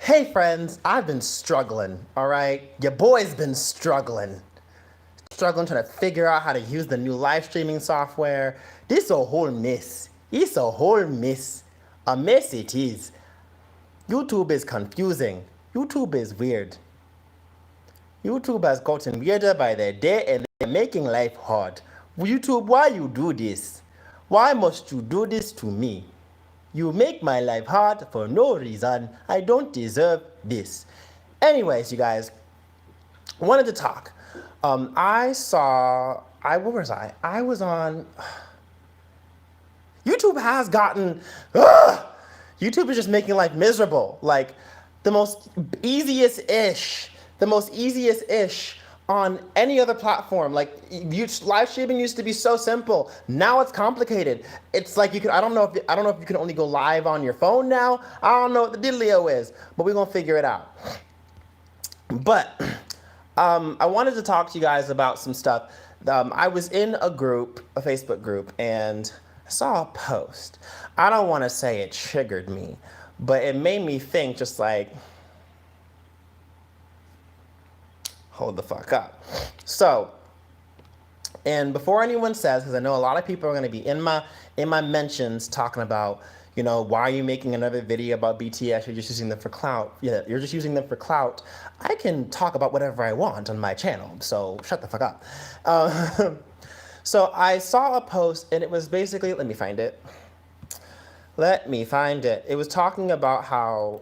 Hey friends, I've been struggling, all right? Your boy's been struggling. Struggling trying to figure out how to use the new live streaming software. This a whole mess. It's a whole mess. A mess it is. YouTube is confusing. YouTube is weird. YouTube has gotten weirder by the day and they're making life hard. YouTube, why you do this? Why must you do this to me? You make my life hard for no reason. I don't deserve this. Anyways, you guys, wanted to talk. Where was I? I was on, YouTube has gotten, YouTube is just making life miserable. Like the most easiest ish on any other platform. Like live streaming used to be so simple. Now it's complicated. It's like I don't know if you can only go live on your phone now. I don't know what the diddlio is, but we're gonna figure it out. But I wanted to talk to you guys about some stuff. I was in a Facebook group, and I saw a post. I don't want to say it triggered me, but it made me think just like, hold the fuck up. So, and before anyone says, because I know a lot of people are going to be in my mentions talking about, why are you making another video about BTS? You're just using them for clout. Yeah, you're just using them for clout. I can talk about whatever I want on my channel, so shut the fuck up. So I saw a post, and it was basically, let me find it. It was talking about how,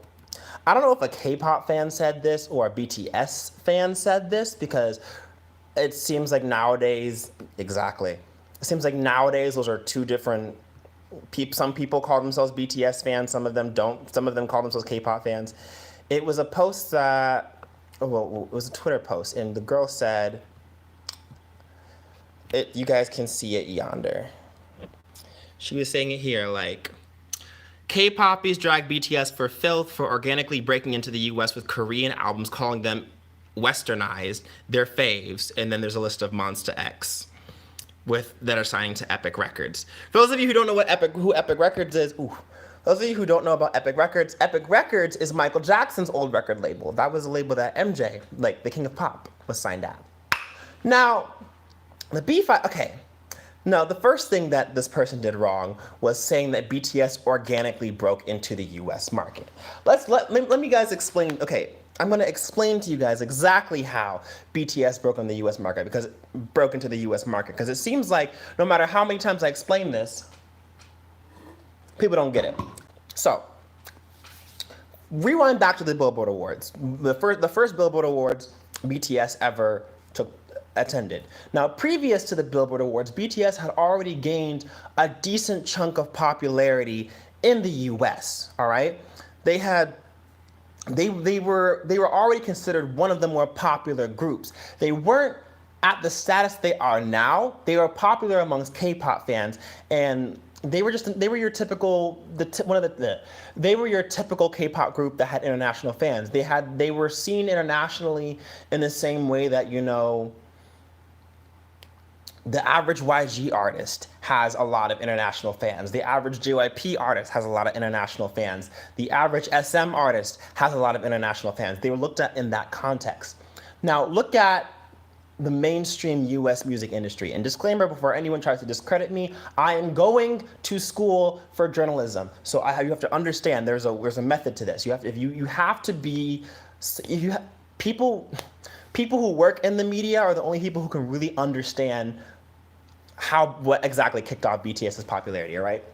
I don't know if a K-pop fan said this or a BTS fan said this, because it seems like nowadays, exactly. It seems like nowadays those are two different people. Some people call themselves BTS fans, some of them don't. Some of them call themselves K-pop fans. It was a post that, it was a Twitter post, and the girl said, you guys can see it yonder. She was saying it here, like, K-poppies drag BTS for filth for organically breaking into the US with Korean albums, calling them Westernized, their faves, and then there's a list of Monsta X that are signing to Epic Records. For those of you who don't know who Epic Records is, those of you who don't know about Epic Records is Michael Jackson's old record label. That was a label that MJ, like the King of Pop, was signed at. Now, Now, the first thing that this person did wrong was saying that BTS organically broke into the US market. Let me guys explain. Okay, I'm going to explain to you guys exactly how BTS broke into the US market, because it seems like no matter how many times I explain this, people don't get it. So, rewind back to the Billboard Awards. The first Billboard Awards BTS ever attended. Now, previous to the Billboard Awards, BTS had already gained a decent chunk of popularity in the US, all right? They were already considered one of the more popular groups. They weren't at the status they are now. They were popular amongst K-pop fans, and they were your typical K-pop group that had international fans. They were seen internationally in the same way that, the average YG artist has a lot of international fans. The average JYP artist has a lot of international fans. The average SM artist has a lot of international fans. They were looked at in that context. Now, look at the mainstream US music industry. And disclaimer before anyone tries to discredit me, I am going to school for journalism. So you have to understand there's a method to this. People who work in the media are the only people who can really understand what exactly kicked off BTS's popularity, all right?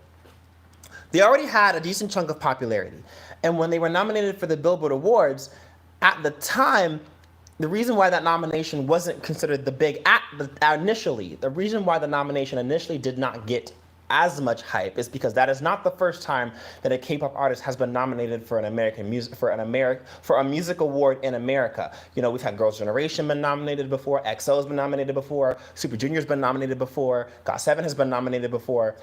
They already had a decent chunk of popularity. And when they were nominated for the Billboard Awards, at the time, the reason why that nomination wasn't considered initially, the reason why the nomination initially did not get as much hype is because that is not the first time that a K-pop artist has been nominated for a music award in America. We've had Girls' Generation been nominated before, EXO's been nominated before, Super Junior's been nominated before, GOT7 has been nominated before.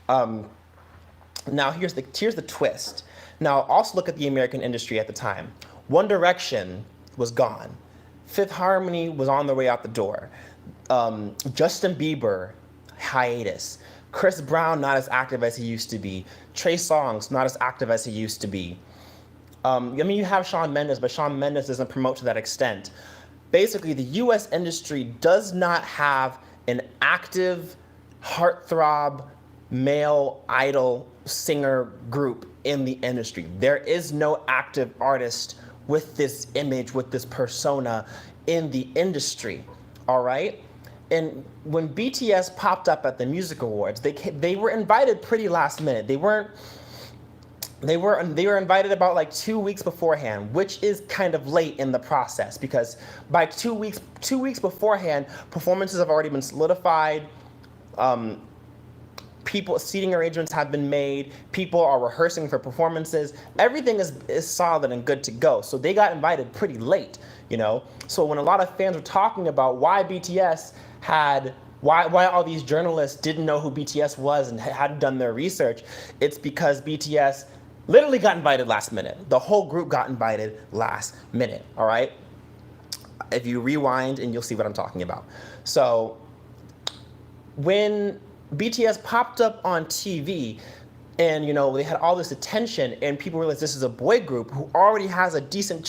Now here's the twist. Now also look at the American industry at the time. One Direction was gone. Fifth Harmony was on their way out the door. Justin Bieber, hiatus. Chris Brown, not as active as he used to be. Trey Songz, not as active as he used to be. I mean, you have Shawn Mendes, but Shawn Mendes doesn't promote to that extent. Basically, the U.S. industry does not have an active heartthrob male idol singer group in the industry. There is no active artist with this image, with this persona in the industry. All right? And when BTS popped up at the Music Awards, they were invited pretty last minute. They were invited about like 2 weeks beforehand, which is kind of late in the process because by 2 weeks beforehand, performances have already been solidified. Seating arrangements have been made. People are rehearsing for performances. Everything is solid and good to go. So they got invited pretty late, you know. So when a lot of fans were talking about why all these journalists didn't know who BTS was and hadn't done their research, it's because BTS literally got invited last minute. The whole group got invited last minute, all right? If you rewind and you'll see what I'm talking about. So when BTS popped up on TV and, you know, they had all this attention and people realized this is a boy group who already has a decent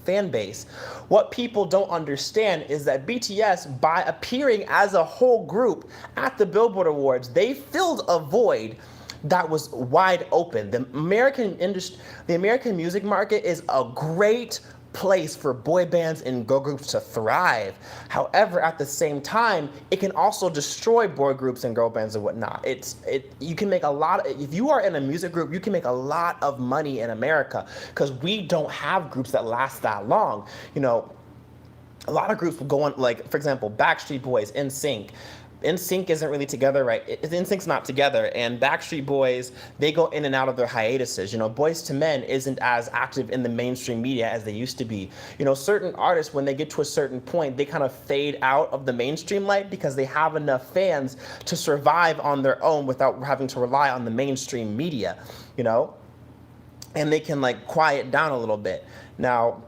fan base. What people don't understand is that BTS, by appearing as a whole group at the Billboard Awards, they filled a void that was wide open. The American music market is a great place for boy bands and girl groups to thrive. However, at the same time, it can also destroy boy groups and girl bands and whatnot. You can make if you are in a music group, you can make a lot of money in America because we don't have groups that last that long. You know, a lot of groups will go on, like, for example, Backstreet Boys, NSYNC. NSYNC isn't really together, right? NSYNC's not together, and Backstreet Boys, they go in and out of their hiatuses. You know, Boys to Men isn't as active in the mainstream media as they used to be. You know, certain artists, when they get to a certain point, they kind of fade out of the mainstream light because they have enough fans to survive on their own without having to rely on the mainstream media, you know? And they can, like, quiet down a little bit. Now,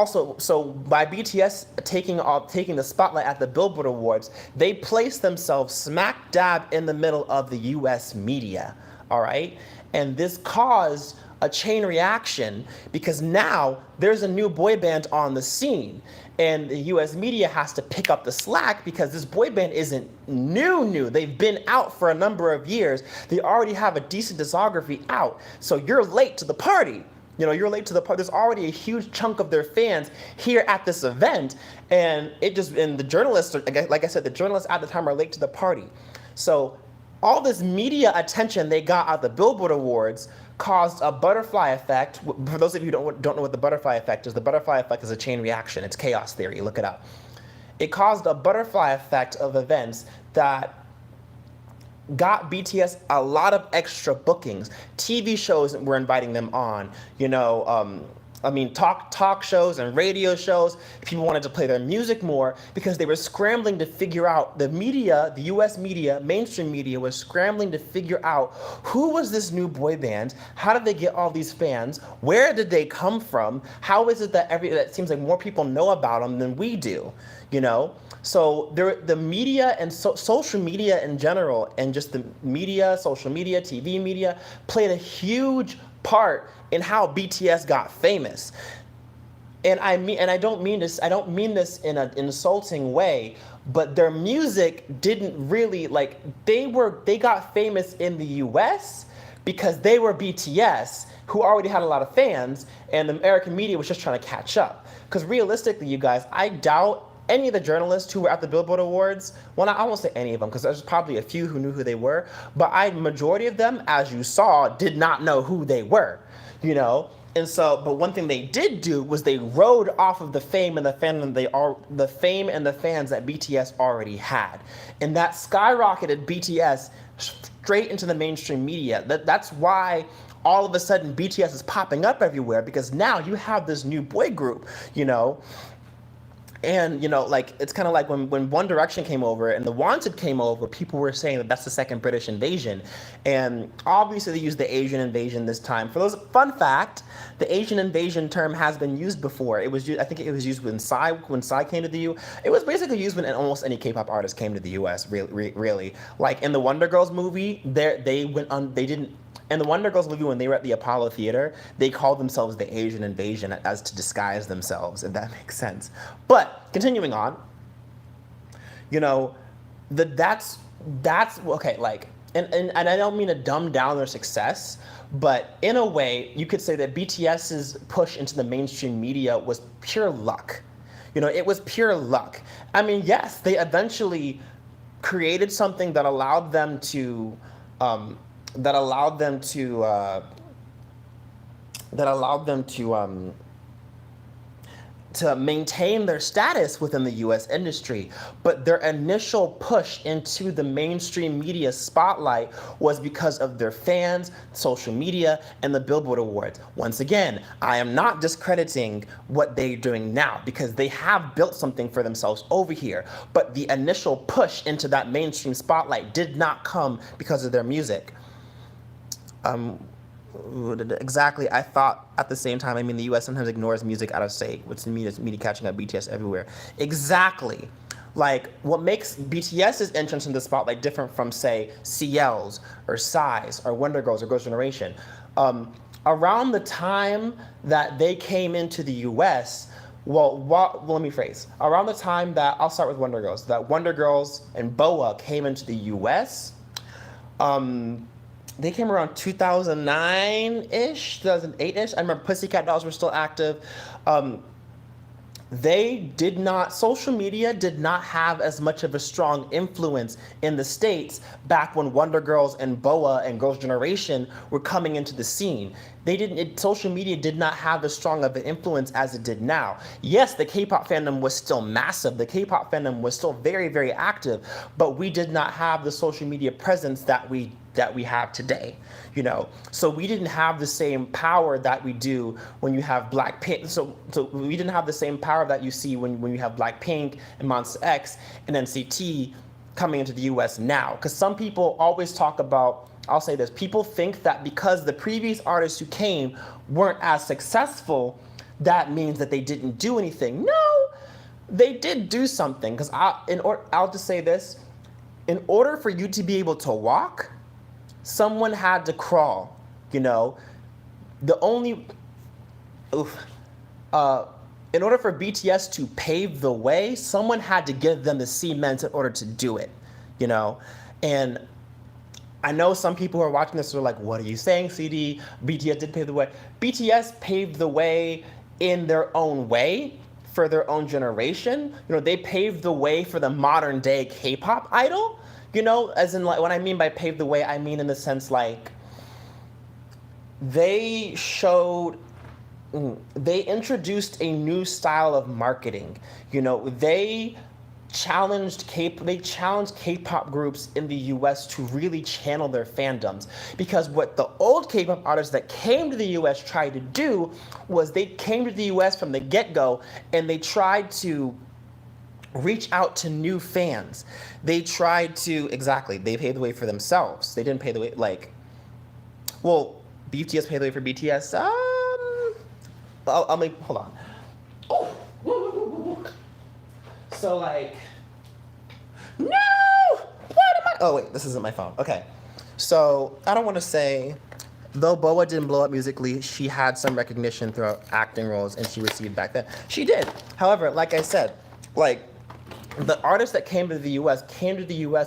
so by BTS taking the spotlight at the Billboard Awards, they placed themselves smack dab in the middle of the U.S. media, all right? And this caused a chain reaction because now there's a new boy band on the scene. And the U.S. media has to pick up the slack because this boy band isn't new. They've been out for a number of years. They already have a decent discography out. So you're late to the party. You know, you're late to the party. There's already a huge chunk of their fans here at this event, and the journalists, like I said, the journalists at the time are late to the party. So all this media attention they got at the Billboard Awards caused a butterfly effect. For those of you who don't know what the butterfly effect is a chain reaction. It's chaos theory. Look it up. It caused a butterfly effect of events that got BTS a lot of extra bookings. TV shows were inviting them on, you know, talk shows and radio shows. People wanted to play their music more because they were scrambling to figure out, the U.S. media, mainstream media was scrambling to figure out who was this new boy band, how did they get all these fans, where did they come from, how is it that it seems like more people know about them than we do, you know? So the media and social media in general, and just the media, social media, TV media, played a huge part in how BTS got famous. And I don't mean this in an insulting way, but their music didn't really, like, they got famous in the US because they were BTS, who already had a lot of fans, and the American media was just trying to catch up. Because realistically, you guys, I doubt any of the journalists who were at the Billboard Awards, well, I won't say any of them, because there's probably a few who knew who they were, but majority of them, as you saw, did not know who they were, you know? And so, but one thing they did do was they rode off of the fame and the fans that BTS already had. And that skyrocketed BTS straight into the mainstream media. That's why all of a sudden BTS is popping up everywhere, because now you have this new boy group, you know? And, you know, like, it's kind of like when One Direction came over and The Wanted came over, people were saying that that's the second British invasion. And obviously they used the Asian invasion this time. For those, fun fact, the Asian invasion term has been used before. I think it was used when Psy came to the U. It was basically used when almost any K-pop artist came to the US, really. Like in the Wonder Girls movie, they In the Wonder Girls movie, when they were at the Apollo Theater, they called themselves the Asian Invasion as to disguise themselves, if that makes sense. But continuing on, you know, that's okay. Like, and I don't mean to dumb down their success, but in a way, you could say that BTS's push into the mainstream media was pure luck. You know, it was pure luck. I mean, yes, they eventually created something that allowed them to that allowed them to that allowed them to maintain their status within the US industry. But their initial push into the mainstream media spotlight was because of their fans, social media, and the Billboard Awards. Once again, I am not discrediting what they're doing now because they have built something for themselves over here. But the initial push into that mainstream spotlight did not come because of their music. Exactly. I thought at the same time, I mean, the US sometimes ignores music out of state, which to me is media catching up BTS everywhere. Exactly. Like, what makes BTS's entrance in the spotlight different from, say, CL's or Psy's or Wonder Girls or Girls' Generation, around the time that they came into the US, well, let me phrase. Around the time that, I'll start with Wonder Girls, that Wonder Girls and BoA came into the US, they came around 2009-ish, 2008-ish. I remember Pussycat Dolls were still active. Social media did not have as much of a strong influence in the States back when Wonder Girls and BoA and Girls' Generation were coming into the scene. Social media did not have as strong of an influence as it did now. Yes, the K-pop fandom was still massive. The K-pop fandom was still very, very active, but we did not have the social media presence that we have today, you know. So we didn't have the same power that we do when you have Blackpink. So we didn't have the same power that you see when you have Blackpink and Monsta X and NCT coming into the US now. Because some people always talk about, I'll say this, people think that because the previous artists who came weren't as successful, that means that they didn't do anything. No, they did do something. Because I'll just say this, in order for you to be able to walk, someone had to crawl, you know. In order for BTS to pave the way, someone had to give them the cement in order to do it, you know. And I know some people who are watching this are like, what are you saying, CD? BTS did pave the way. BTS paved the way in their own way for their own generation. You know, they paved the way for the modern day K-pop idol. You know, as in, like, what I mean by pave the way, I mean in the sense, like, they introduced a new style of marketing. You know, they challenged K-pop groups in the US to really channel their fandoms. Because what the old K-pop artists that came to the US tried to do was they came to the US from the get-go and they tried to reach out to new fans. They tried to, exactly, they paved the way for themselves. They didn't pave the way, like, well, BTS paved the way for BTS. I'll make, hold on. So, like, no! What am I? Oh, wait, this isn't my phone. Okay. So, I don't want to say, though BoA didn't blow up musically, she had some recognition throughout acting roles and she received back then. She did. However, like I said, like, the artists that came to the US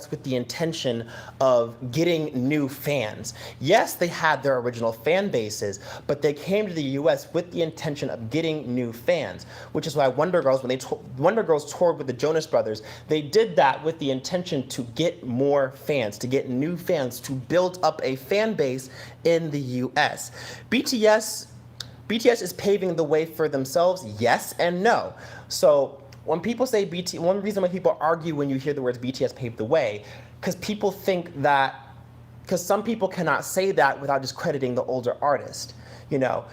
with the intention of getting new fans. Yes, they had their original fan bases, but they came to the US with the intention of getting new fans, which is why Wonder Girls, when Wonder Girls toured with the Jonas Brothers, they did that with the intention to get more fans, to get new fans, to build up a fan base in the US. BTS is paving the way for themselves, yes and no. So when people say one reason why people argue when you hear the words BTS paved the way, because people think that, because some people cannot say that without discrediting the older artist, you know.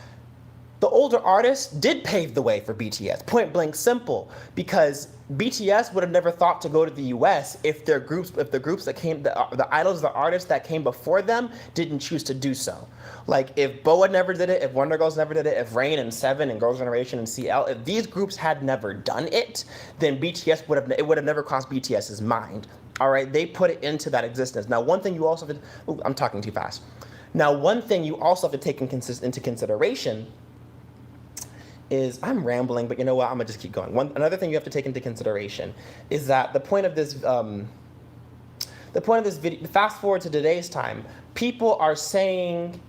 The older artists did pave the way for BTS, point blank simple, because BTS would have never thought to go to the US if the groups that came, the idols, the artists that came before them didn't choose to do so. Like, if BoA never did it, if Wonder Girls never did it, if Rain and Seven and Girls' Generation and CL, if these groups had never done it, then BTS would have never crossed BTS's mind. All right, they put it into that existence. Now, one thing you also I'm talking too fast. Now, one thing you also have to take into consideration is, I'm rambling, but you know what? I'm gonna just keep going. Another thing you have to take into consideration is that the point of this video, fast forward to today's time, people are saying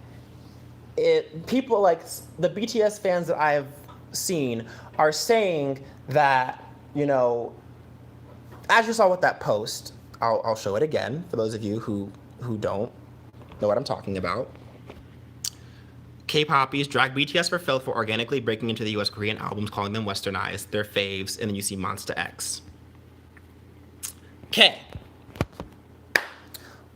it. People like the BTS fans that I have seen are saying that, you know, as you saw with that post, I'll show it again for those of you who don't know what I'm talking about. K-poppies drag BTS for filth for organically breaking into the US Korean albums, calling them westernized, their faves, and then you see Monsta X. Okay.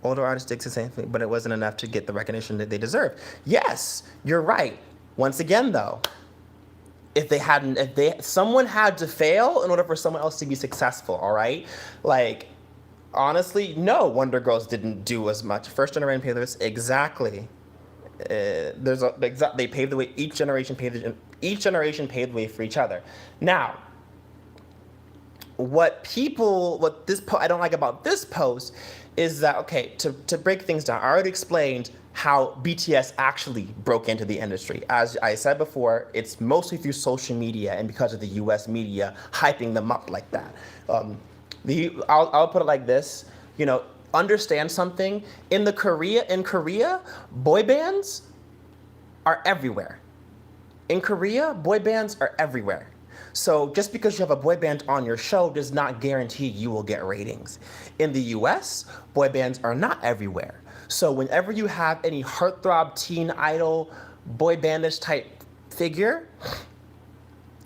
Older artists did the same thing, but it wasn't enough to get the recognition that they deserve. Yes, you're right. Once again, though, someone had to fail in order for someone else to be successful, all right? Like, honestly, no, Wonder Girls didn't do as much. First generation paved the way. Exactly. They paved the way. Each generation paved the way for each other. Now, I don't like about this post is that, okay, to break things down, I already explained how BTS actually broke into the industry. As I said before, it's mostly through social media and because of the US media hyping them up like that. I'll put it like this, you know, understand something. In Korea, boy bands are everywhere. In Korea, boy bands are everywhere. So just because you have a boy band on your show does not guarantee you will get ratings. In the US, boy bands are not everywhere. So whenever you have any heartthrob, teen idol, boy bandish type figure,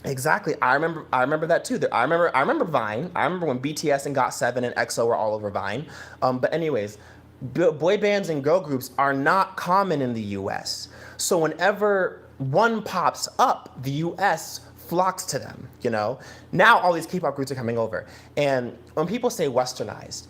exactly. I remember that too. I remember Vine. I remember when BTS and GOT7 and EXO were all over Vine. But anyways, boy bands and girl groups are not common in the US. So whenever one pops up, the US flocks to them, you know? Now all these K-pop groups are coming over. And when people say westernized,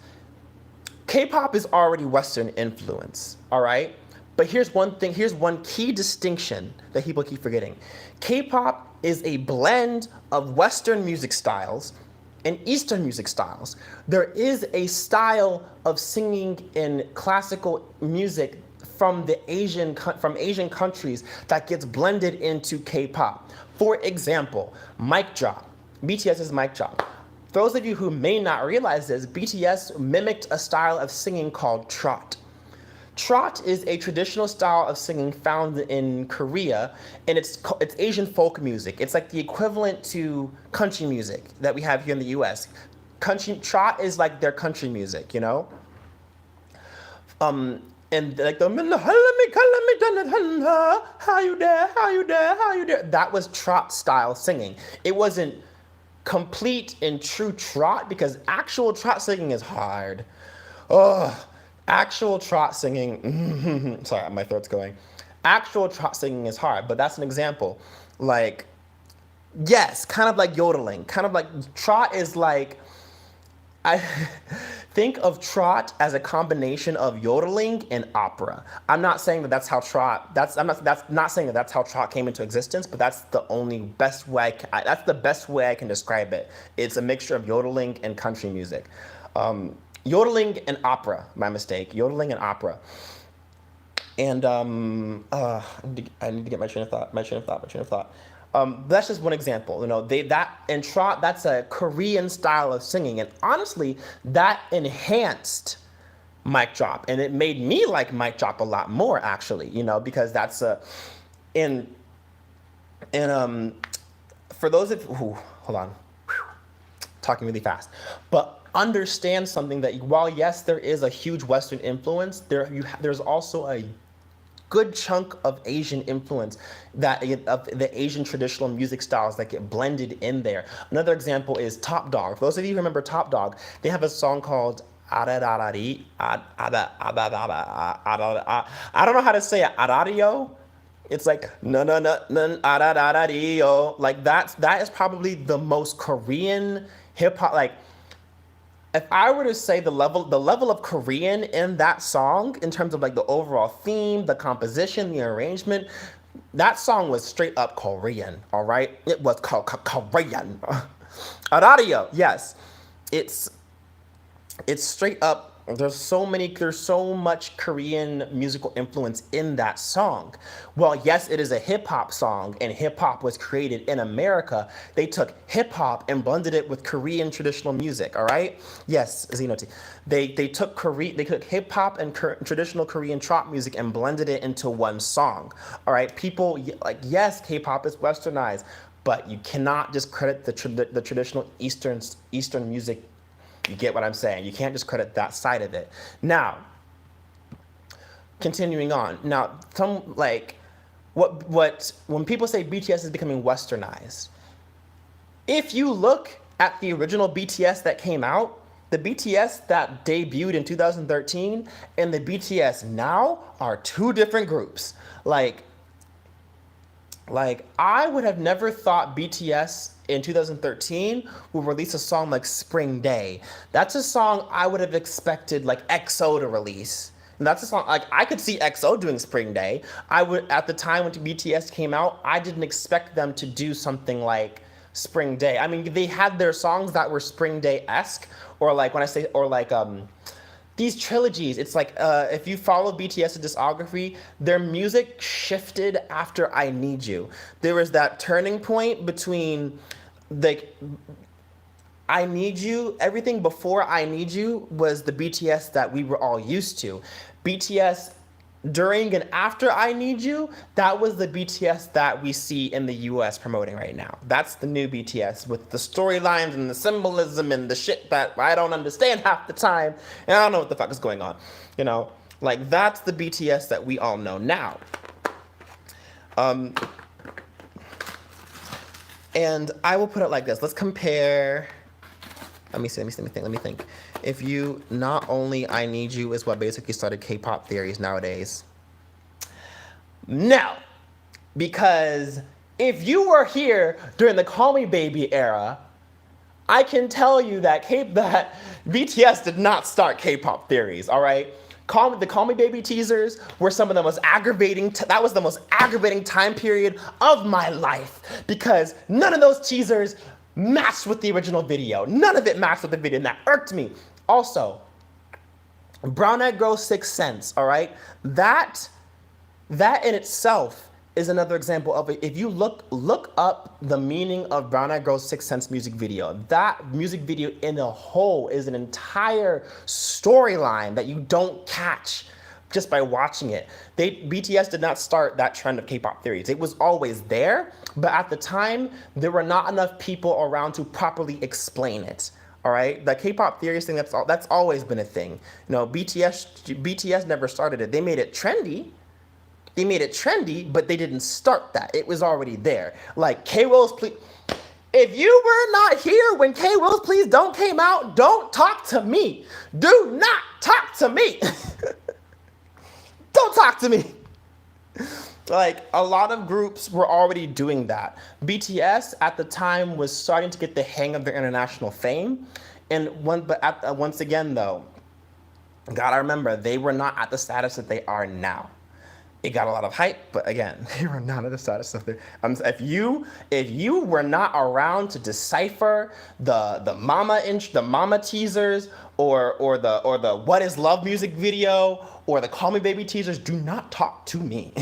K-pop is already Western influence, all right? But here's one key distinction that people keep forgetting. K-pop is a blend of Western music styles and Eastern music styles. There is a style of singing in classical music from Asian countries that gets blended into K-pop. For example, Mic Drop. BTS's Mic Drop. Those of you who may not realize this, BTS mimicked a style of singing called trot. Trot is a traditional style of singing found in Korea, and it's Asian folk music. It's like the equivalent to country music that we have here in the US. Trot is like their country music, you know? And like the how you there? That was trot style singing. It wasn't complete and true trot because actual trot singing is hard. Actual trot singing, sorry, my throat's going. Actual trot singing is hard, but that's an example. Like, yes, kind of like yodeling. Kind of like, trot is like, I think of trot as a combination of yodeling and opera. I'm not saying that that's how trot, that's not saying that that's how trot came into existence, but that's the best way I can describe it. It's a mixture of yodeling and country music. Yodeling and opera, my mistake. Yodeling and opera. And I need to get my train of thought. That's just one example. You know, and trot, that's a Korean style of singing, and honestly, that enhanced Mic Drop, and it made me like Mic Drop a lot more, actually. You know, because that's for those of hold on, talking really fast, but understand something that while yes, there is a huge Western influence, there's also a good chunk of Asian influence of the Asian traditional music styles that get blended in there. Another example is Top Dog. For those of you who remember Top Dog, they have a song called I don't know how to say it. Arario. It's like no like that is probably the most Korean hip hop. Like, if I were to say the level of Korean in that song, in terms of like the overall theme, the composition, the arrangement, that song was straight up Korean, all right? It was Korean. Arario, yes. It's straight up There's so much Korean musical influence in that song. Well, yes, it is a hip hop song, and hip hop was created in America. They took hip hop and blended it with Korean traditional music. All right. Yes, Zenoti. They took hip hop and traditional Korean trap music and blended it into one song. All right. People like, yes, K-pop is westernized, but you cannot just credit the traditional Eastern music. You get what I'm saying? You can't just credit that side of it. Now, continuing on. Now, when people say BTS is becoming westernized, if you look at the original BTS that came out, the BTS that debuted in 2013 and the BTS now are two different groups. Like I would have never thought BTS in 2013 would release a song like Spring Day. That's a song I would have expected like EXO to release. And that's a song, like, I could see EXO doing Spring Day. At the time when BTS came out, I didn't expect them to do something like Spring Day. I mean, they had their songs that were Spring Day-esque, these trilogies. It's like, if you follow BTS's discography, their music shifted after I Need You. There was that turning point between, like, I Need You. Everything before I Need You was the BTS that we were all used to. BTS during and after I Need You, that was the BTS that we see in the US promoting right now. That's the new BTS with the storylines and the symbolism and the shit that I don't understand half the time. And I don't know what the fuck is going on. You know, like, that's the BTS that we all know now. And I will put it like this. Let's compare. Let me think. If you, not only I Need You is what basically started K-pop theories nowadays. No, because if you were here during the Call Me Baby era, I can tell you that BTS did not start K-pop theories, all right? The Call Me Baby teasers were some of the most aggravating, that was the most aggravating time period of my life, because none of those teasers matched with the original video. None of it matched with the video, and that irked me. Also, Brown Eyed Girl's Sixth Sense, all right? That in itself is another example of it. If you look up the meaning of Brown Eyed Girl's Sixth Sense music video, that music video in a whole is an entire storyline that you don't catch just by watching it. BTS did not start that trend of K-pop theories. It was always there, but at the time, there were not enough people around to properly explain it. All right, the K-pop theories thing, that's always been a thing. You know, BTS never started it. They made it trendy, but they didn't start that. It was already there. Like, K-Rose, please. If you were not here when K-Rose Please Don't came out, don't talk to me. Do not talk to me. Don't talk to me. Like, a lot of groups were already doing that. BTS at the time was starting to get the hang of their international fame. Once again, though, gotta remember, they were not at the status that they are now. It got a lot of hype, but again, they were not at the status of their. If you were not around to decipher the mama teasers or the What Is Love music video or the Call Me Baby teasers, do not talk to me,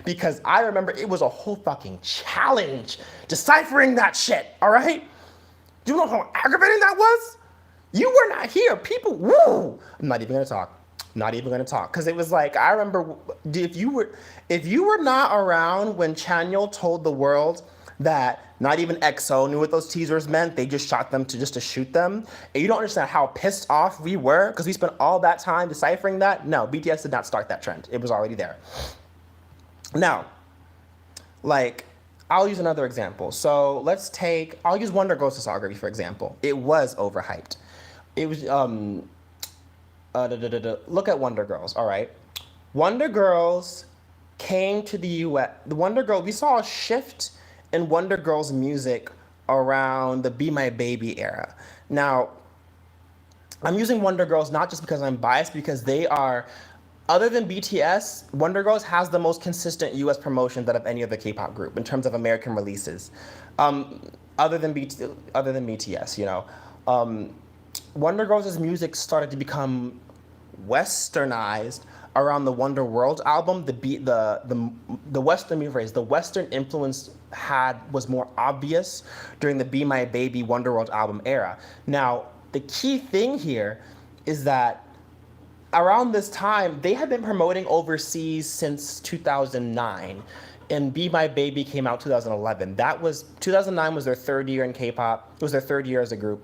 because I remember it was a whole fucking challenge deciphering that shit. All right, do you know how aggravating that was? You were not here, people. Woo! I'm not even gonna talk. Not even gonna talk, because it was like, I remember if you were not around when Chanyeol told the world that not even EXO knew what those teasers meant, they just shot them to shoot them, and you don't understand how pissed off we were because we spent all that time deciphering that. No, BTS did not start that trend. It was already there. Now, like, I'll use another example. So I'll use Wonder Girls' discography for example. It was overhyped. It was look at Wonder Girls, all right? Wonder Girls came to the US. We saw a shift in Wonder Girls music around the Be My Baby era. Now, I'm using Wonder Girls not just because I'm biased, because they are, other than BTS, Wonder Girls has the most consistent US promotion out of any other K-pop group in terms of American releases. Other than BTS, you know. Wonder Girls' music started to become westernized around the Wonder World album. The Western, let me rephrase, the Western influence was more obvious during the Be My Baby Wonder World album era. Now, the key thing here is that around this time, they had been promoting overseas since 2009. And Be My Baby came out 2011. 2009 was their third year in K-pop. It was their third year as a group.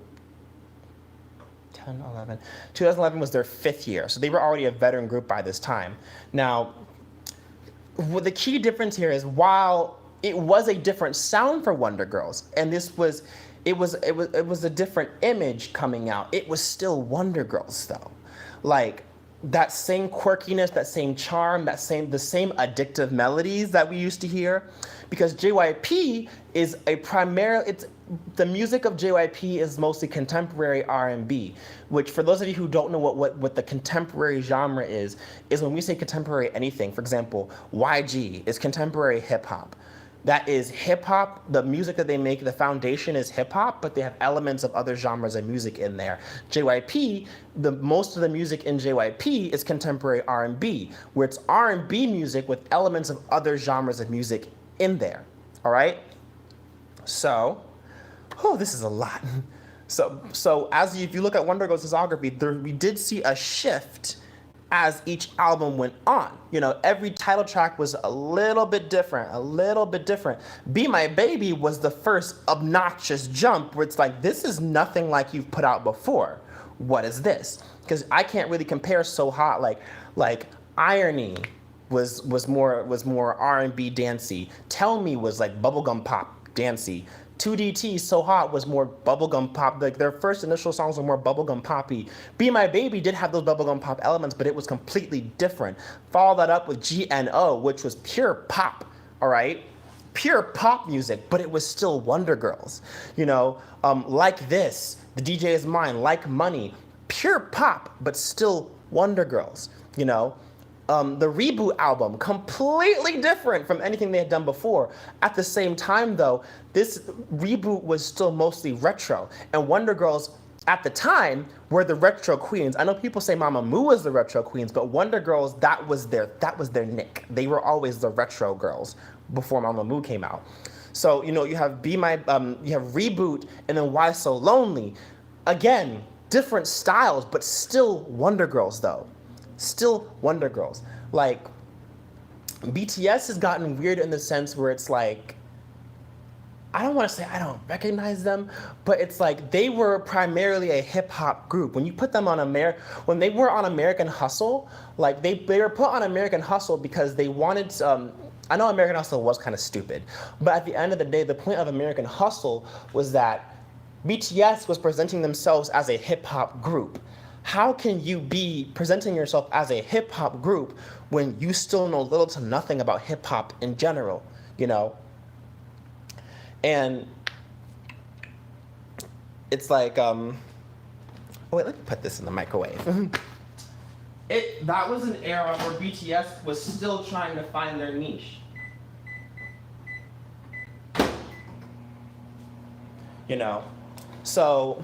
10, 11. 2011 was their fifth year. So they were already a veteran group by this time. Now, the key difference here is while it was a different sound for Wonder Girls, and it was a different image coming out, it was still Wonder Girls though. Like, that same quirkiness, that same charm, the same addictive melodies that we used to hear, because JYP is the music of JYP is mostly contemporary R&B, which for those of you who don't know what the contemporary genre is when we say contemporary anything. For example, YG is contemporary hip hop. That is hip hop. The music that they make, the foundation is hip hop, but they have elements of other genres of music in there. JYP, most of the music in JYP is contemporary R&B, where it's R&B music with elements of other genres of music in there. All right. So, this is a lot. So if you look at Wonder Girls' discography, we did see a shift as each album went on. Every title track was a little bit different. Be My Baby was the first obnoxious jump where it's like, this is nothing like you've put out before. What is this? Because I can't really compare So Hot, like Irony was more R&B dancey. Tell Me was like bubblegum pop dancey. 2DT, So Hot was more bubblegum pop. Like their first initial songs were more bubblegum poppy. Be My Baby did have those bubblegum pop elements, but it was completely different. Follow that up with GNO, which was pure pop, all right? Pure pop music, but it was still Wonder Girls. Like This, The DJ Is Mine, Like Money, pure pop, but still Wonder Girls, The Reboot album, completely different from anything they had done before. At the same time, though, this Reboot was still mostly retro. And Wonder Girls, at the time, were the retro queens. I know people say Mamamoo was the retro queens, but Wonder Girls, that was their nick. They were always the retro girls before Mamamoo came out. So, you have you have Reboot, and then Why So Lonely. Again, different styles, but still Wonder Girls, though. Still Wonder Girls. Like, BTS has gotten weird in the sense where it's like, I don't want to say I don't recognize them, but it's like they were primarily a hip hop group. When you put them on when they were on American Hustle, like they were put on American Hustle because they wanted I know American Hustle was kind of stupid, but at the end of the day, the point of American Hustle was that BTS was presenting themselves as a hip hop group. How can you be presenting yourself as a hip hop group when you still know little to nothing about hip hop in general, And it's like, wait, let me put this in the microwave. That was an era where BTS was still trying to find their niche. So,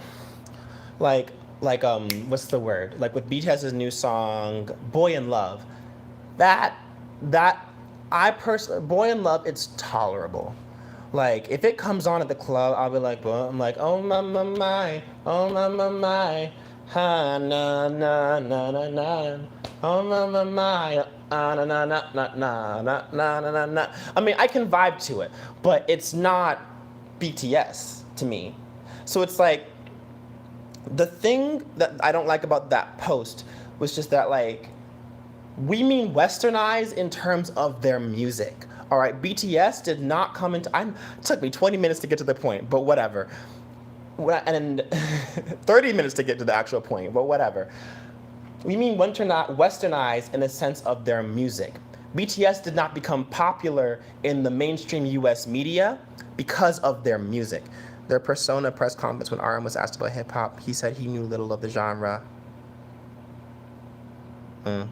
what's the word? Like with BTS's new song, Boy in Love, Boy in Love, it's tolerable. Like, if it comes on at the club, I'll be like, oh my, ha, na, na, na, na, na, oh my, na, na, na, na, na, na, na, na, na. I mean, I can vibe to it, but it's not BTS to me. So it's like, the thing that I don't like about that post was just that, like, we mean westernized in terms of their music. All right, BTS did not come into. It took me 20 minutes to get to the point, but whatever. And 30 minutes to get to the actual point, but whatever. We mean westernized in the sense of their music. BTS did not become popular in the mainstream US media because of their music. Their persona press conference when RM was asked about hip hop, he said he knew little of the genre. I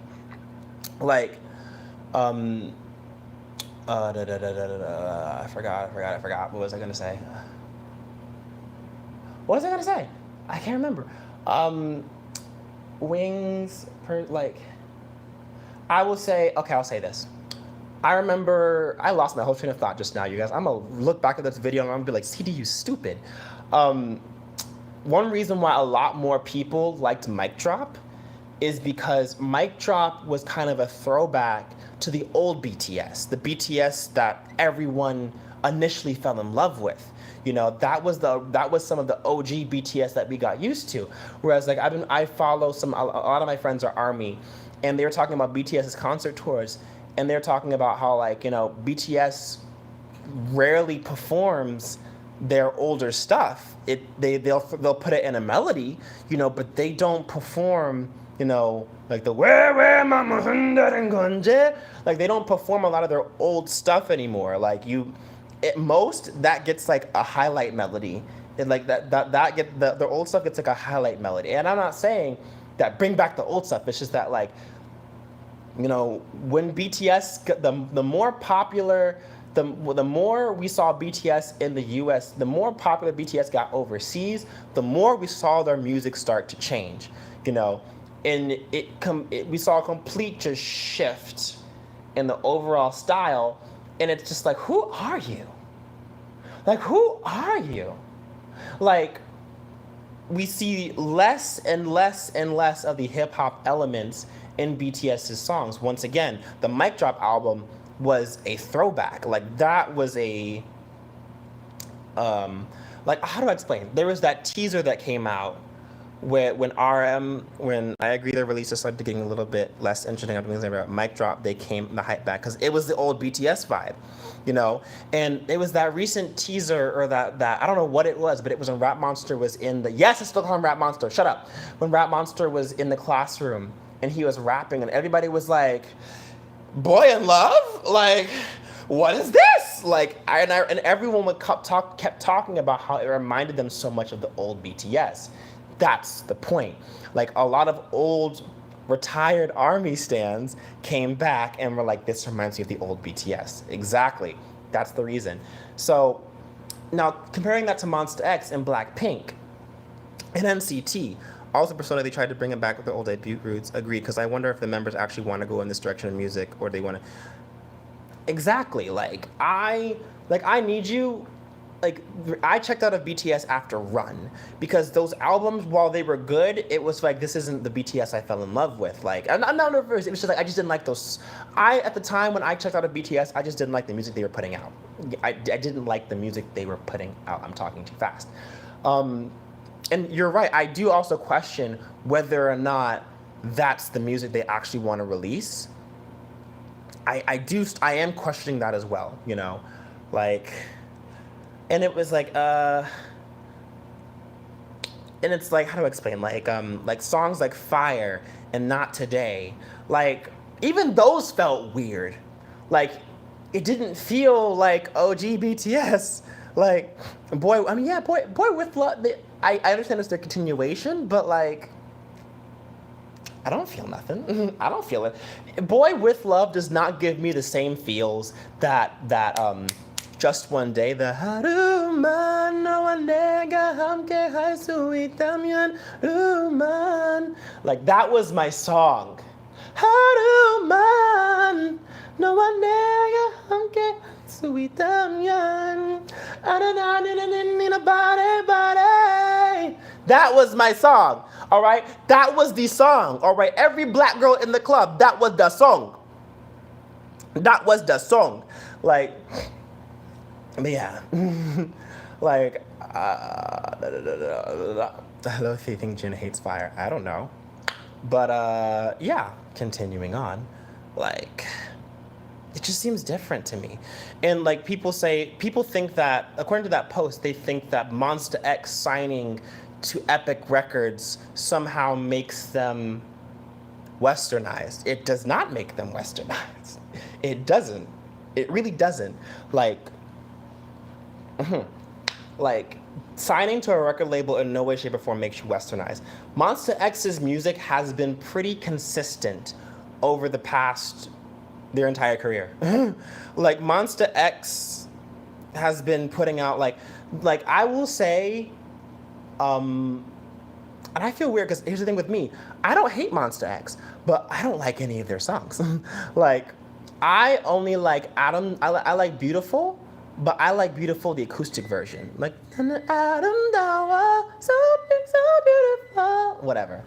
forgot. What was I gonna say? I can't remember. Wings, I will say, okay, I'll say this. I remember, I lost my whole train of thought just now, you guys. I'm gonna look back at this video and I'm gonna be like, CD, you stupid. One reason why a lot more people liked Mic Drop is because Mic Drop was kind of a throwback to the old BTS, the BTS that everyone initially fell in love with. You know, that was some of the OG BTS that we got used to. Whereas like I follow a lot of my friends are ARMY, and they were talking about BTS's concert tours, and they're talking about how like, you know, BTS rarely performs their older stuff. They'll put it in a melody, you know, but they don't perform, you know, like the where mama hundarengonje. Like they don't perform a lot of their old stuff anymore. Like at most that gets like a highlight melody. And like the old stuff gets like a highlight melody. And I'm not saying that bring back the old stuff. It's just that like, you know, when BTS the more popular, the more we saw BTS in the US, the more popular BTS got overseas, the more we saw their music start to change, you know, and we saw a complete just shift in the overall style, and it's just like, who are you? Like, who are you? Like, we see less and less and less of the hip hop elements in BTS's songs. Once again, the Mic Drop album was a throwback. Like that was a, like how do I explain? There was that teaser that came out when I Agree their releases started getting a little bit less interesting after about Mic Drop, they came the hype back because it was the old BTS vibe, you know. And it was that recent teaser or that I don't know what it was, but it was when Rap Monster was in the yes, it's still called Rap Monster. Shut up. When Rap Monster was in the classroom and he was rapping and everybody was like, boy in love? Like, what is this? Like, and everyone kept talking about how it reminded them so much of the old BTS. That's the point. Like, a lot of old retired ARMY stans came back and were like, this reminds me of the old BTS. Exactly. That's the reason. So, now, comparing that to Monsta X and Blackpink and NCT, also Persona, they tried to bring it back with their old debut roots. Agreed, because I wonder if the members actually want to go in this direction of music, or they want to. Exactly. Like I Need You. Like I checked out of BTS after Run because those albums, while they were good, it was like this isn't the BTS I fell in love with. Like I'm not nervous. It was just like I just didn't like those. At the time when I checked out of BTS, I just didn't like the music they were putting out. I didn't like the music they were putting out. I'm talking too fast. And you're right, I do also question whether or not that's the music they actually want to release. I am questioning that as well, you know? Like, and it was like, and it's like, how do I explain? Like songs like Fire and Not Today, like, even those felt weird. Like, it didn't feel like OG BTS. Like, Boy with Love, I understand it's their continuation, but like, I don't feel nothing. I don't feel it. Boy with Love does not give me the same feels that Just One Day, the Haruman, no one nega hamke haisui tamyan ruman. Like, that was my song. Haruman, no one nega hamke haisui tamyan. That was my song, all right? That was the song, all right? Every black girl in the club, that was the song. That was the song. Like, yeah. Like, I don't know if you think Jin hates Fire. I don't know. But, yeah, continuing on. Like, it just seems different to me. And like people think that, according to that post, they think that Monsta X signing to Epic Records somehow makes them westernized. It does not make them westernized. It doesn't. It really doesn't. Like, like signing to a record label in no way, shape, or form makes you westernized. Monsta X's music has been pretty consistent over the past their entire career. Like Monsta X has been putting out like I will say And I feel weird because here's the thing with me. I don't hate Monsta X, but I don't like any of their songs. Like, I only like Adam. I like Beautiful, but I like Beautiful the acoustic version. Like, Adam Dawa, so beautiful, whatever.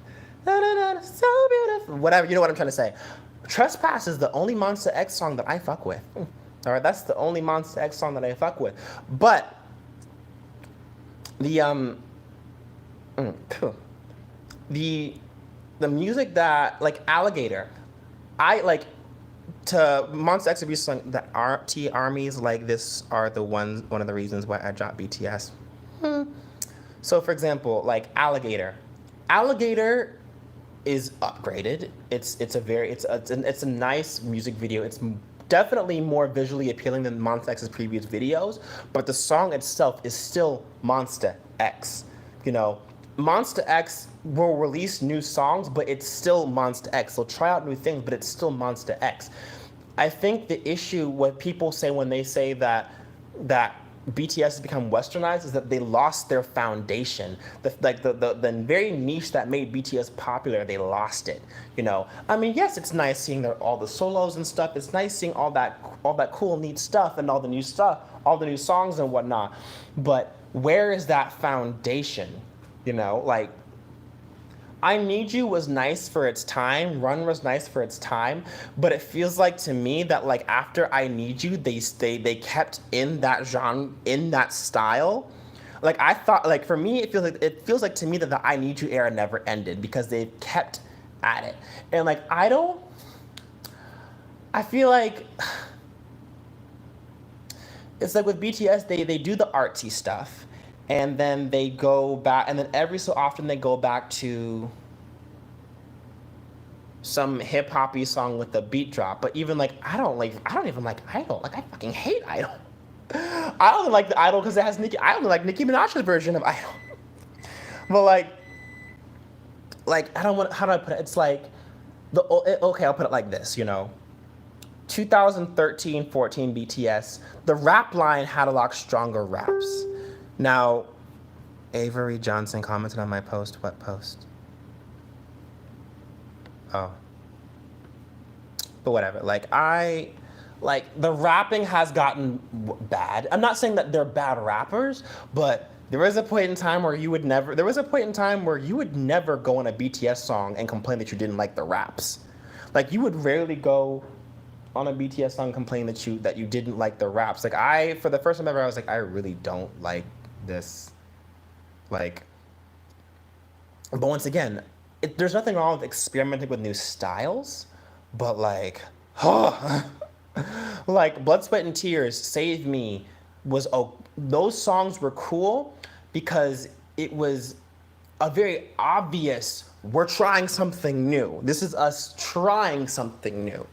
So beautiful, whatever. You know what I'm trying to say. Trespass is the only Monsta X song that I fuck with. All right, that's the only Monsta X song that I fuck with. But the cool. The music that like Alligator, I like to Monsta X abuse song that RT armies like this are one of the reasons why I dropped BTS. So for example, like Alligator is upgraded. It's a nice music video. It's definitely more visually appealing than Monsta X's previous videos, but the song itself is still Monsta X. You know, Monsta X will release new songs, but it's still Monsta X. They'll try out new things, but it's still Monsta X. I think the issue, what people say when they say that BTS has become westernized, is that they lost their foundation. The very niche that made BTS popular, they lost it. You know, I mean, yes, it's nice seeing all the solos and stuff. It's nice seeing all that cool, neat stuff and all the new stuff, all the new songs and whatnot. But where is that foundation? You know, like, I Need You was nice for its time, Run was nice for its time, but it feels like to me that like after I Need You, they kept in that genre, in that style. Like I thought, like for me, it feels like to me that the I Need You era never ended because they kept at it. And like I feel like it's like with BTS, they do the artsy stuff. And then they go back, and then every so often they go back to some hip hoppy song with a beat drop. But even like I don't even like Idol. Like I fucking hate Idol. I don't like the Idol because it has Nicki. I only like Nicki Minaj's version of Idol. But like I don't want. How do I put it? It's like okay. I'll put it like this. You know, 2013-14 BTS. The rap line had a lot stronger raps. Now, Avery Johnson commented on my post. What post? Oh. But whatever. Like, the rapping has gotten bad. I'm not saying that they're bad rappers, but there was a point in time where you would never go on a BTS song and complain that you didn't like the raps. Like, you would rarely go on a BTS song and complain that you didn't like the raps. Like, for the first time ever, I was like, I really don't like this. Like, but once again, there's nothing wrong with experimenting with new styles, but like, like Blood, Sweat, and Tears, Save Me those songs were cool because it was a very obvious, we're trying something new. This is us trying something new.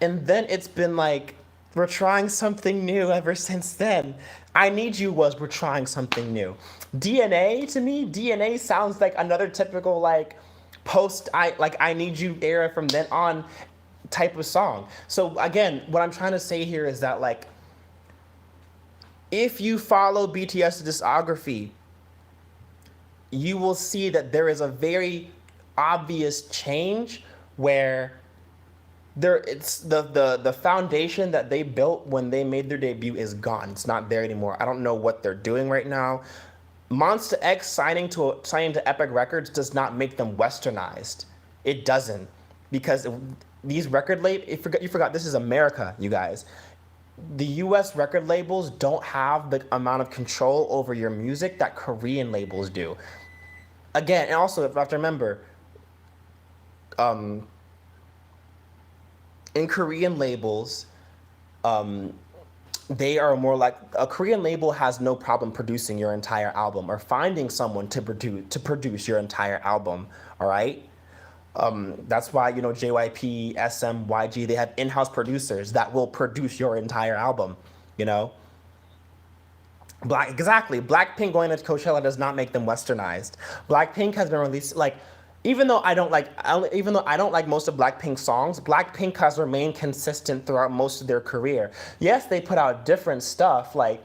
And then it's been like, we're trying something new ever since then. I Need You was we're trying something new. DNA, to me, DNA sounds like another typical like I Need You era from then on type of song. So again, what I'm trying to say here is that like if you follow BTS discography, you will see that there is a very obvious change where it's the foundation that they built when they made their debut is gone. It's not there anymore. I don't know what they're doing right now. Monsta X signing to Epic Records does not make them westernized. It doesn't, because these record labels. You forgot this is America, you guys. The U.S. record labels don't have the amount of control over your music that Korean labels do. Again, and also you have to remember, in Korean labels, they are more like a Korean label has no problem producing your entire album or finding someone to produce your entire album. All right, that's why JYP, SM, YG, they have in-house producers that will produce your entire album. You know, Blackpink going to Coachella does not make them westernized. Blackpink has been released like. Even though I don't like most of Blackpink's songs, Blackpink has remained consistent throughout most of their career. Yes, they put out different stuff. Like,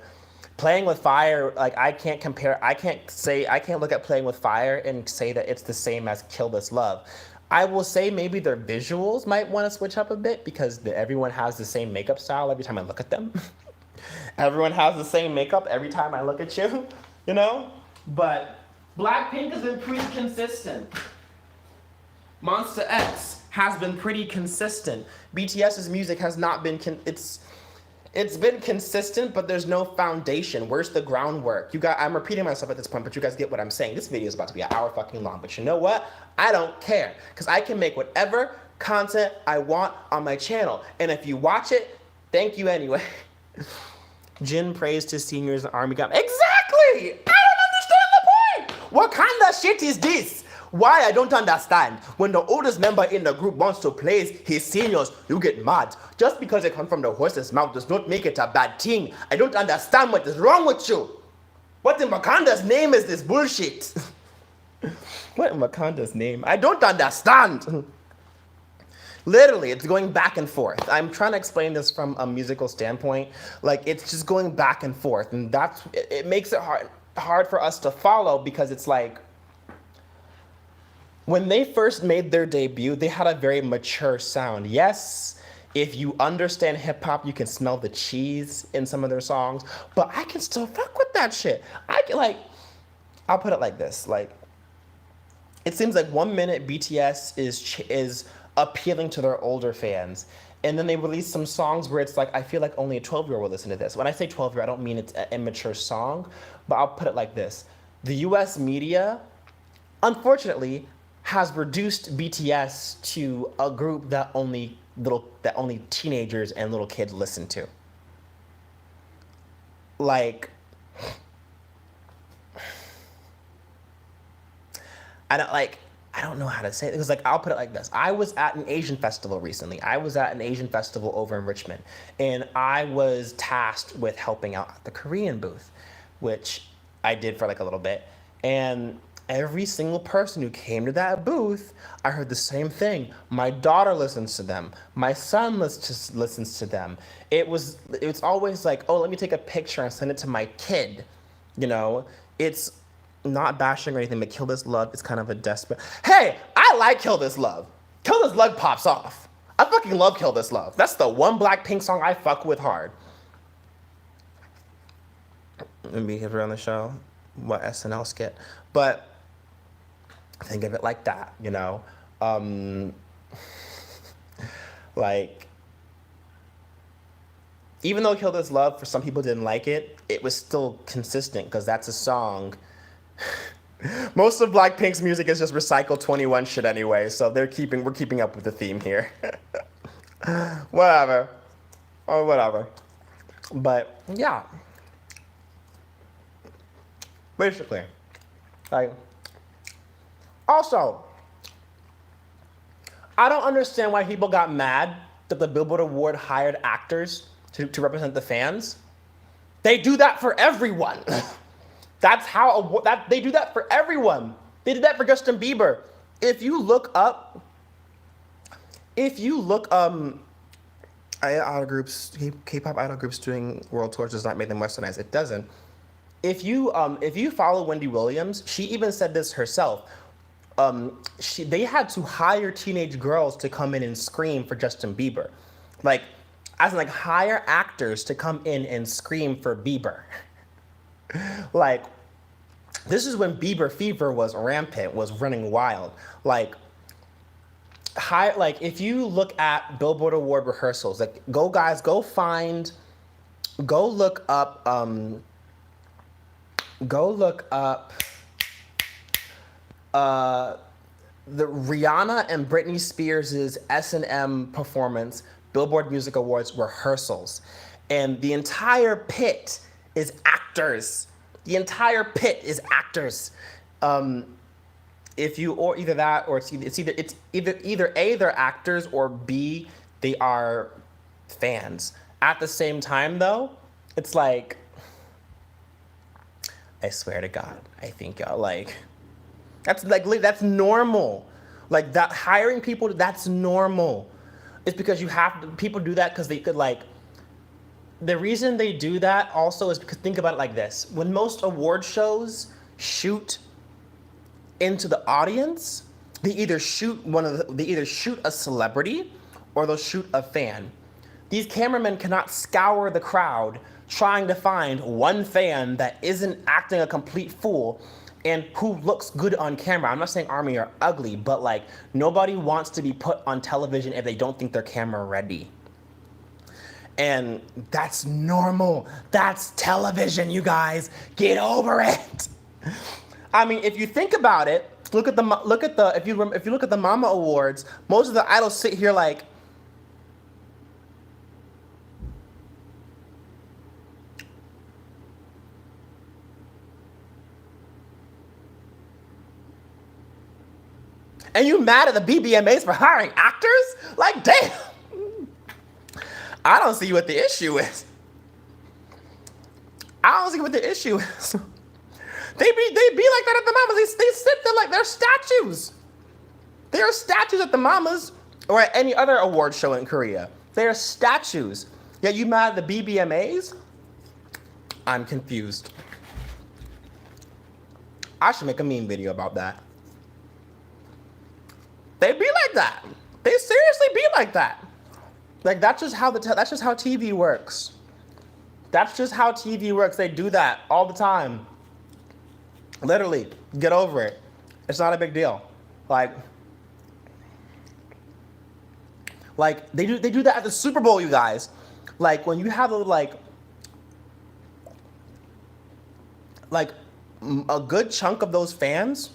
Playing with Fire, like I can't compare. I can't look at Playing with Fire and say that it's the same as Kill This Love. I will say maybe their visuals might want to switch up a bit because everyone has the same makeup style every time I look at them. Everyone has the same makeup every time I look at you, you know? But Blackpink has been pretty consistent. Monsta X has been pretty consistent. BTS's music has not been, it's been consistent, but there's no foundation. Where's the groundwork? I'm repeating myself at this point, but you guys get what I'm saying. This video is about to be an hour fucking long, but you know what? I don't care, because I can make whatever content I want on my channel. And if you watch it, thank you anyway. Jin prays to seniors and army guys. Exactly! I don't understand the point! What kind of shit is this? Why I don't understand. When the oldest member in the group wants to praise his seniors, you get mad. Just because it comes from the horse's mouth does not make it a bad thing. I don't understand what is wrong with you. What in Wakanda's name is this bullshit? What in Wakanda's name? I don't understand. Literally, it's going back and forth. I'm trying to explain this from a musical standpoint. Like, it's just going back and forth. And it makes it hard for us to follow because it's like, when they first made their debut, they had a very mature sound. Yes, if you understand hip hop, you can smell the cheese in some of their songs, but I can still fuck with that shit. I'll put it like this. Like, it seems like 1 minute BTS is appealing to their older fans, and then they release some songs where it's like, I feel like only a 12-year-old will listen to this. When I say 12-year, I don't mean it's an immature song, but I'll put it like this. The US media, unfortunately, has reduced BTS to a group that only teenagers and little kids listen to. Like, I don't know how to say it. Because, like, I'll put it like this. I was at an Asian festival recently. I was at an Asian festival over in Richmond, and I was tasked with helping out at the Korean booth, which I did for like a little bit. And every single person who came to that booth, I heard the same thing. My daughter listens to them. My son listens to them. It's always like, oh, let me take a picture and send it to my kid. You know, it's not bashing or anything, but Kill This Love is kind of a desperate. Hey, I like Kill This Love. Kill This Love pops off. I fucking love Kill This Love. That's the one Blackpink song I fuck with hard. Maybe here on the show, what SNL skit, but think of it like that, you know? Like, even though Kill This Love, for some people didn't like it, it was still consistent because that's a song. Most of Blackpink's music is just recycled 21 shit anyway, so we're keeping up with the theme here. Whatever. Or whatever. But, yeah. Basically. Like, also, I don't understand why people got mad that the Billboard Award hired actors to represent the fans. They do that for everyone. That's how they do that for everyone. They did that for Justin Bieber. If you look idol groups, K-pop idol groups doing world tours does not make them westernized. It doesn't. If you follow Wendy Williams, she even said this herself. They had to hire teenage girls to come in and scream for Justin Bieber. Like, as in, like, hire actors to come in and scream for Bieber. Like, this is when Bieber fever was rampant, was running wild. Like, if you look at Billboard Award rehearsals, like, go look up the Rihanna and Britney Spears' S&M performance, Billboard Music Awards rehearsals. And the entire pit is actors. The entire pit is actors. It's either A, they're actors, or B, they are fans. At the same time, though, it's like, I swear to God, I think y'all that's normal. Like, that hiring people, that's normal. It's because people do that because they could, like, The reason they do that also is because think about it like this. When most award shows shoot into the audience, they either shoot a celebrity or they'll shoot a fan. These cameramen cannot scour the crowd trying to find one fan that isn't acting a complete fool and who looks good on camera. I'm not saying ARMY are ugly, but like nobody wants to be put on television if they don't think they're camera ready. And that's normal. That's television, you guys. Get over it. I mean, if you think about it, if you look at the Mama Awards, most of the idols sit here like, and you mad at the BBMAs for hiring actors? Like, damn. I don't see what the issue is. I don't see what the issue is. They be like that at the Mamas. They sit there like they're statues. They are statues at the Mamas or at any other award show in Korea. They are statues. Yet you mad at the BBMAs? I'm confused. I should make a meme video about that. They be like that. They seriously be like that. Like that's just how TV works. That's just how TV works. They do that all the time. Literally, get over it. It's not a big deal. Like they do that at the Super Bowl, you guys. Like when you have a good chunk of those fans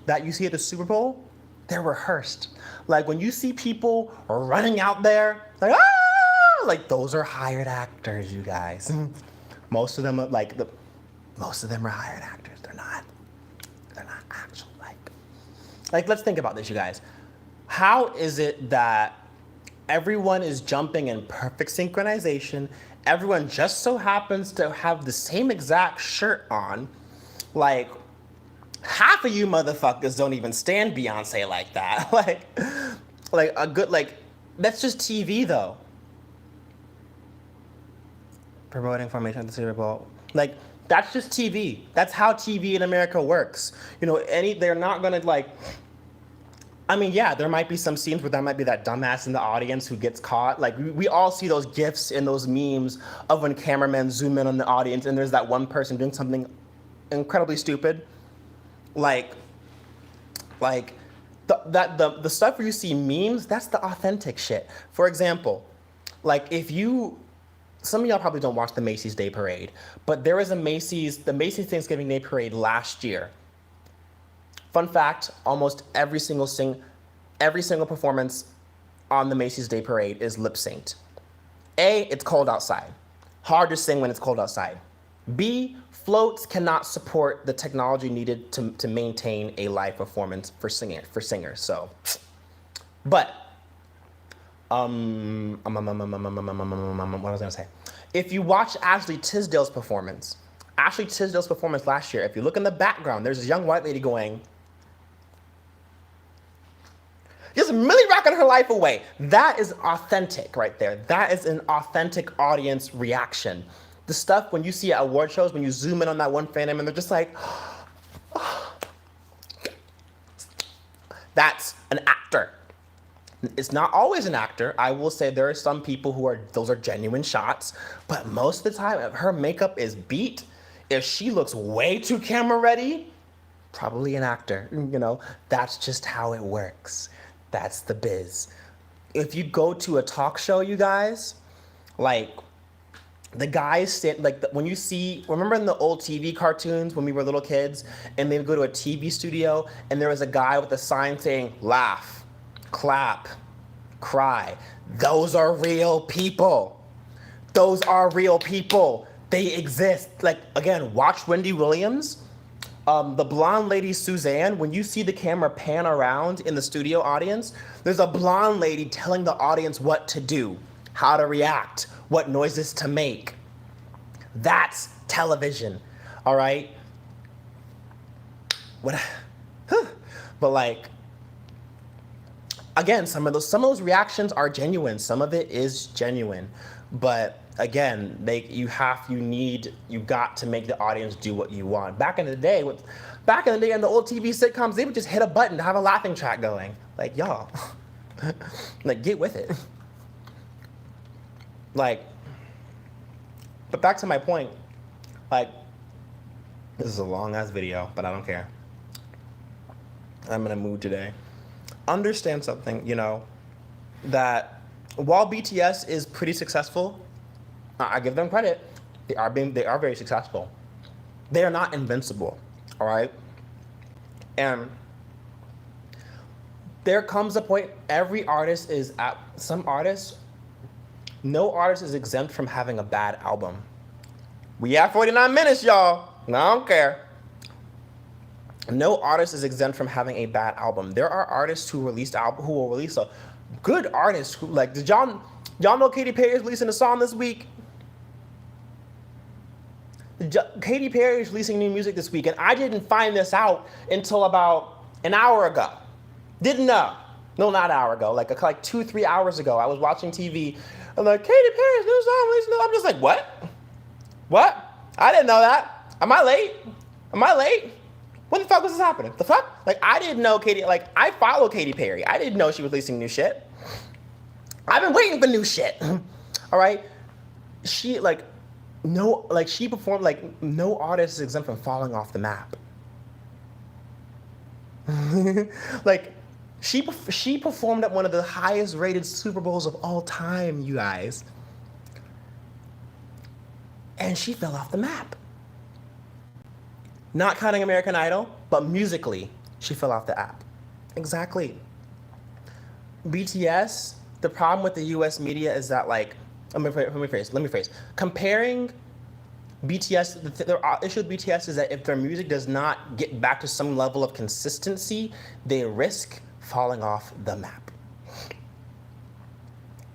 that you see at the Super Bowl, they're rehearsed. Like when you see people running out there, like like those are hired actors, you guys. Most of them are hired actors. They're not actual like let's think about this, you guys. How is it that everyone is jumping in perfect synchronization? Everyone just so happens to have the same exact shirt on. Like half of you motherfuckers don't even stand Beyonce like that. That's just TV though. Promoting formation at the Super Bowl. Like, that's just TV. That's how TV in America works. You know, they're not gonna I mean, yeah, there might be some scenes where there might be that dumbass in the audience who gets caught. Like, we all see those GIFs and those memes of when cameramen zoom in on the audience and there's that one person doing something incredibly stupid. The stuff where you see memes, that's the authentic shit. For example, like some of y'all probably don't watch the Macy's Day Parade, but there was the Macy's Thanksgiving Day Parade last year. Fun fact, almost every single performance on the Macy's Day Parade is lip synced. A, it's cold outside. Hard to sing when it's cold outside. B, floats cannot support the technology needed to maintain a live performance for singers. So, but what was I gonna say? If you watch Ashley Tisdale's performance last year, if you look in the background, there's this young white lady going, just really rocking her life away. That is authentic right there. That is an authentic audience reaction. The stuff when you see at award shows, when you zoom in on that one fandom and they're just like, that's an actor. It's not always an actor. I will say there are some people those are genuine shots, but most of the time, if her makeup is beat, if she looks way too camera ready, probably an actor. You know, that's just how it works. That's the biz. If you go to a talk show, you guys, like the guys when you see, remember in the old TV cartoons when we were little kids and they'd go to a TV studio and there was a guy with a sign saying, laugh, clap, cry. Those are real people. Those are real people. They exist. Like, again, watch Wendy Williams. The blonde lady, Suzanne, when you see the camera pan around in the studio audience, there's a blonde lady telling the audience what to do, how to react, what noises to make. That's television, all right? But again, some of those reactions are genuine. Some of it is genuine, but again, you got to make the audience do what you want. Back in the day, in the old TV sitcoms, they would just hit a button to have a laughing track going. Like, y'all, like, get with it. Like, but back to my point, like, this is a long ass video, but I don't care. I'm in a mood today. Understand something, that while BTS is pretty successful, I give them credit. They are very successful. They are not invincible, all right? And there comes a point, no artist is exempt from having a bad album. We have 49 minutes, y'all. No, I don't care. No artist is exempt from having a bad album. There are artists who will release a good artist who, like, did y'all know Katy Perry is releasing a song this week? Katy Perry is releasing new music this week, and I didn't find this out until about an hour ago. Didn't know. No, not an hour ago. Like 2-3 hours ago, I was watching TV. I'm like, Katy Perry's new song releasing. I'm just like, what? What? I didn't know that. Am I late? When the fuck was this happening? The fuck? Like, I didn't know I follow Katy Perry. I didn't know she was releasing new shit. I've been waiting for new shit. All right? She performed, no artist is exempt from falling off the map. Like, she performed at one of the highest rated Super Bowls of all time, you guys. And she fell off the map. Not counting American Idol, but musically, she fell off the app. Exactly. BTS, the problem with the US media is that, let me rephrase. Comparing BTS, the issue with BTS is that if their music does not get back to some level of consistency, they risk falling off the map.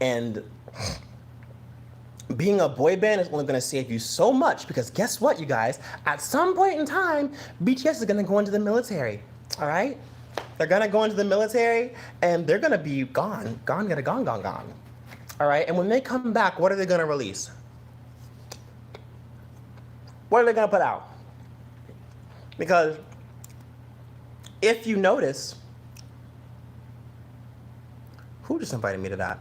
And being a boy band is only going to save you so much, because guess what, you guys? At some point in time, BTS is going to go into the military, all right? They're going to go into the military, and they're going to be gone, all right? And when they come back, what are they going to release? What are they going to put out? Because if you notice, who just invited me to that?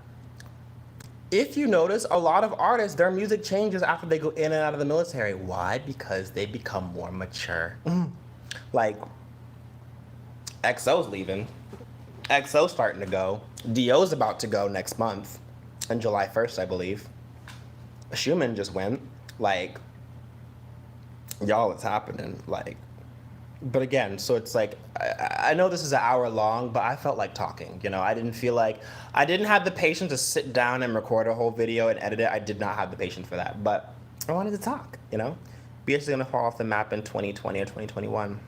If you notice, a lot of artists, their music changes after they go in and out of the military. Why? Because they become more mature. Like, EXO's leaving. EXO's starting to go. Dio's about to go next month, on July 1st, I believe. Schumann just went. Like, y'all, it's happening. Like, but again, so it's like, I know this is an hour long, but I felt like talking. I didn't have the patience to sit down and record a whole video and edit it. I did not have the patience for that, but I wanted to talk, BTS is gonna fall off the map in 2020 or 2021.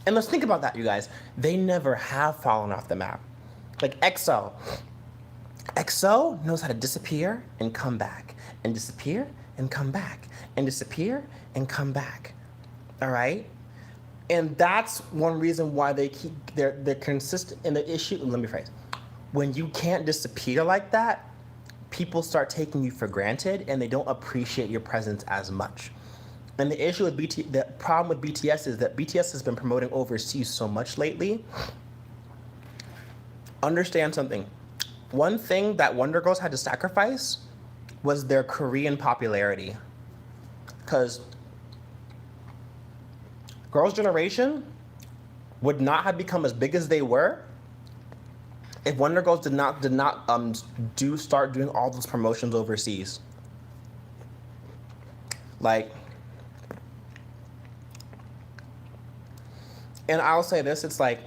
And let's think about that, you guys. They never have fallen off the map. Like EXO. EXO knows how to disappear and come back, and disappear and come back, and disappear and come back. All right? And that's one reason why they're consistent in the issue. Let me phrase. When you can't disappear like that, people start taking you for granted, and they don't appreciate your presence as much. And the problem with BTS is that BTS has been promoting overseas so much lately. Understand something. One thing that Wonder Girls had to sacrifice was their Korean popularity. Because Girls' Generation would not have become as big as they were if Wonder Girls did not start doing all those promotions overseas. Like, and I'll say this, it's like,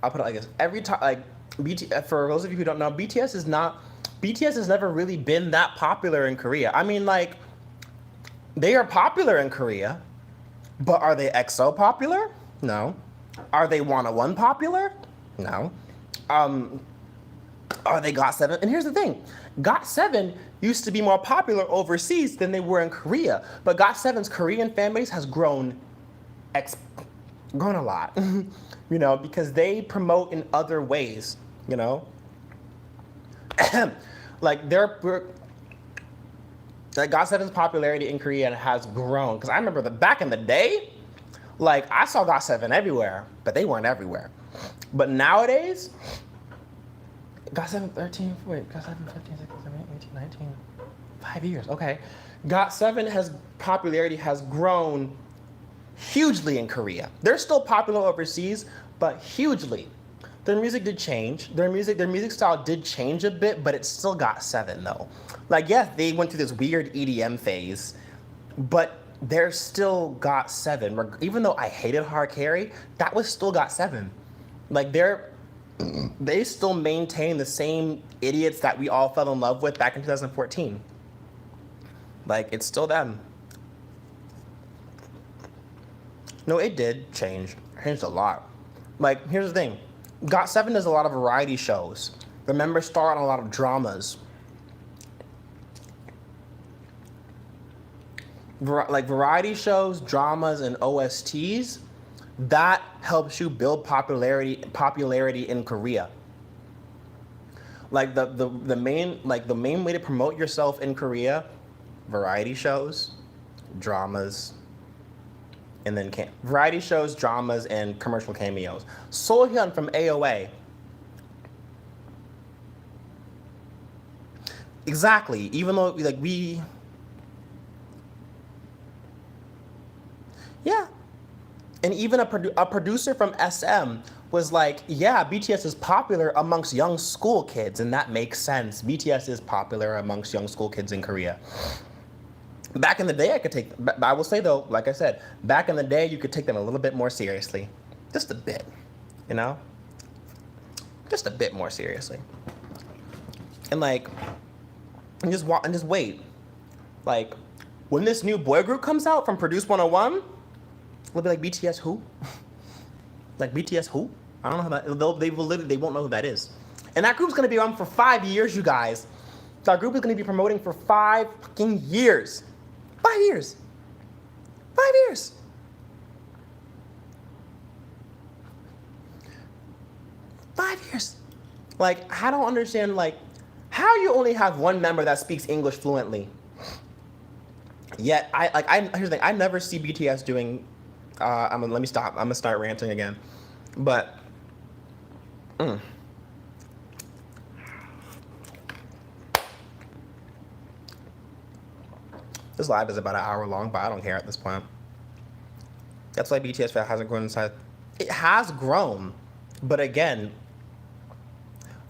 I'll put it like this. Every time, for those of you who don't know, BTS has never really been that popular in Korea. I mean, like, they are popular in Korea, but are they EXO popular? No. Are they 101 popular? No. Are they GOT7? And here's the thing. GOT7 used to be more popular overseas than they were in Korea, but GOT7's Korean fan base has grown a lot, because they promote in other ways, like like GOT7's popularity in Korea has grown. Because I remember that back in the day, like I saw GOT7 everywhere, but they weren't everywhere. But nowadays, GOT7 13, wait, GOT7 15, 16, 17, 18, 19, 5 years, okay. GOT7 popularity has grown hugely in Korea. They're still popular overseas, but hugely. Their music did change. Their music style did change a bit, but it's still GOT7 though. Like, yes, they went through this weird EDM phase, but they're still GOT7. Even though I hated Hard Carry, that was still GOT7. Like they still maintain the same idiots that we all fell in love with back in 2014. Like, it's still them. No, it did change. It changed a lot. Like, here's the thing. GOT7 does a lot of variety shows. The members star on a lot of dramas. Like variety shows, dramas, and OSTs, that helps you build popularity in Korea. Like the main way to promote yourself in Korea, variety shows, dramas, and then variety shows, dramas, and commercial cameos. Sohyun from AOA. Exactly. Even though yeah. And even a producer from SM was like, yeah, BTS is popular amongst young school kids, and that makes sense. BTS is popular amongst young school kids in Korea. Back in the day, I will say though, like I said, back in the day, you could take them a little bit more seriously. Just a bit, you know? Just a bit more seriously. And just wait. Like, when this new boy group comes out from Produce 101, it'll be like, BTS who? Like, BTS who? I don't know who that, they won't know who that is. And that group's gonna be on for 5 years, you guys. That group is gonna be promoting for 5 fucking years. 5 years. 5 years. Like, I don't understand, like, how you only have one member that speaks English fluently. Yet, here's the thing, I never see BTS doing, let me stop, I'm gonna start ranting again. But, this live is about an hour long, but I don't care at this point. That's why BTS hasn't grown inside. It has grown, but again,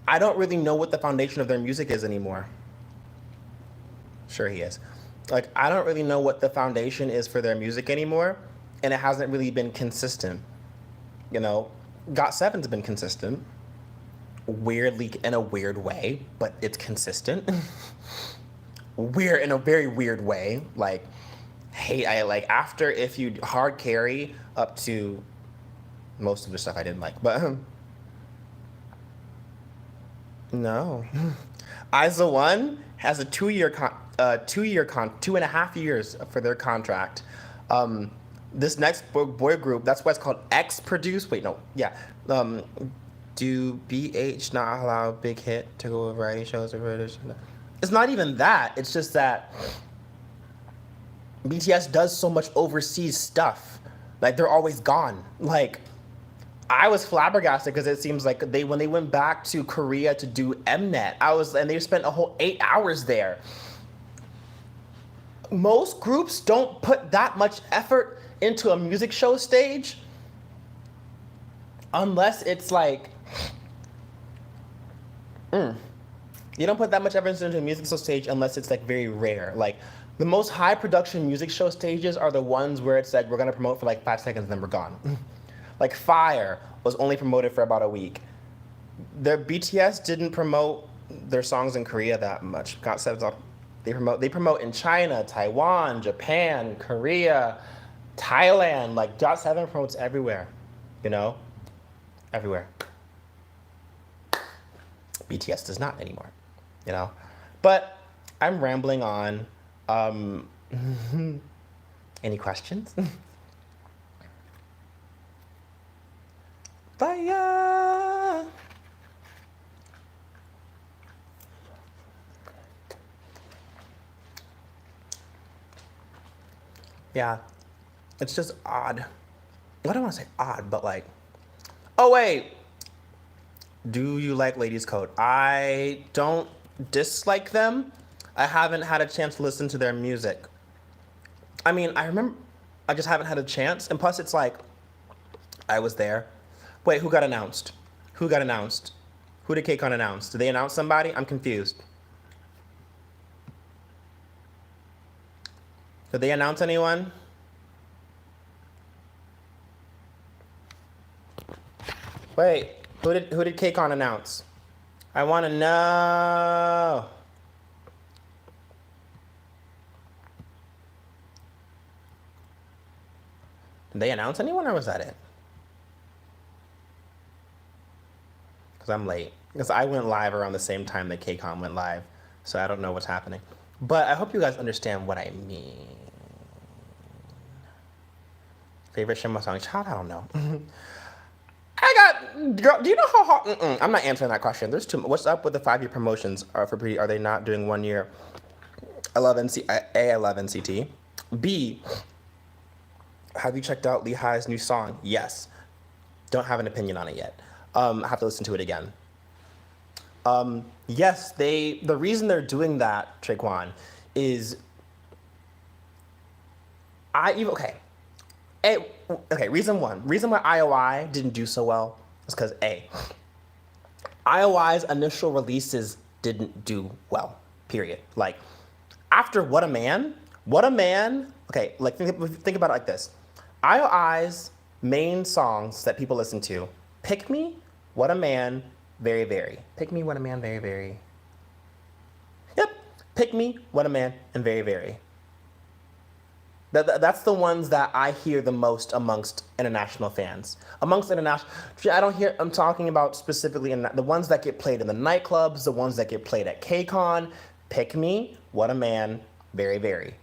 I don't really know what the foundation of their music is anymore. Sure he is. Like, I don't really know what the foundation is for their music anymore, and it hasn't really been consistent. You know, GOT7's been consistent, weirdly, in a weird way, but it's consistent. Weird, in a very weird way. Like, hey, after if you hard carry up to most of the stuff I didn't like, but no. IZA One has a 2.5 years for their contract. This next boy group, that's why it's called X Produce. Wait, no, yeah. Do BH not allow Big Hit to go to variety shows or It's not even that. It's just that BTS does so much overseas stuff. Like, they're always gone. Like, I was flabbergasted because it seems like when they went back to Korea to do Mnet, and they spent a whole 8 hours there. Most groups don't put that much effort into a music show stage unless it's like, you don't put that much effort into a music show stage unless it's like very rare. Like, the most high production music show stages are the ones where it's like, we're gonna promote for like 5 seconds and then we're gone. Like, Fire was only promoted for about a week. Their BTS didn't promote their songs in Korea that much. GOT7's they promote in China, Taiwan, Japan, Korea, Thailand. Like, GOT7 promotes everywhere, you know? Everywhere. BTS does not anymore, you know? But I'm rambling on. Any questions? Fire! Yeah, it's just odd. I don't want to say odd, but like, oh wait, do you like Ladies Code? I don't dislike them. I haven't had a chance to listen to their music. I mean, I remember, I just haven't had a chance. And plus, it's like, I was there. Wait, who got announced? Who got announced? Who did KCON announce? Did they announce somebody? I'm confused. Did they announce anyone? Wait, who did KCON announce? I want to know. Did they announce anyone, or was that it? Because I'm late. Because I went live around the same time that KCON went live, so I don't know what's happening. But I hope you guys understand what I mean. Favorite Shinhwa song? Child, I don't know. Girl, do you know how hard? I'm not answering that question. There's too. What's up with the 5-year promotions? Are they not doing 1 year? I love NCT. B, have you checked out Lehi's new song? Yes. Don't have an opinion on it yet. I have to listen to it again. Yes, the reason they're doing that, Traquan, is reason one. Reason why IOI didn't do so well is because IOI's initial releases didn't do well. Period. Like, after What a Man, okay, like think about it like this. IOI's main songs that people listen to, Pick Me, What a Man, Very Very. Pick Me, What a Man, Very Very. Yep, Pick Me, What a Man, and Very Very. That's the ones that I hear the most amongst international fans. I'm talking about specifically the ones that get played in the nightclubs, the ones that get played at KCON. Pick Me, What a Man, Very Very.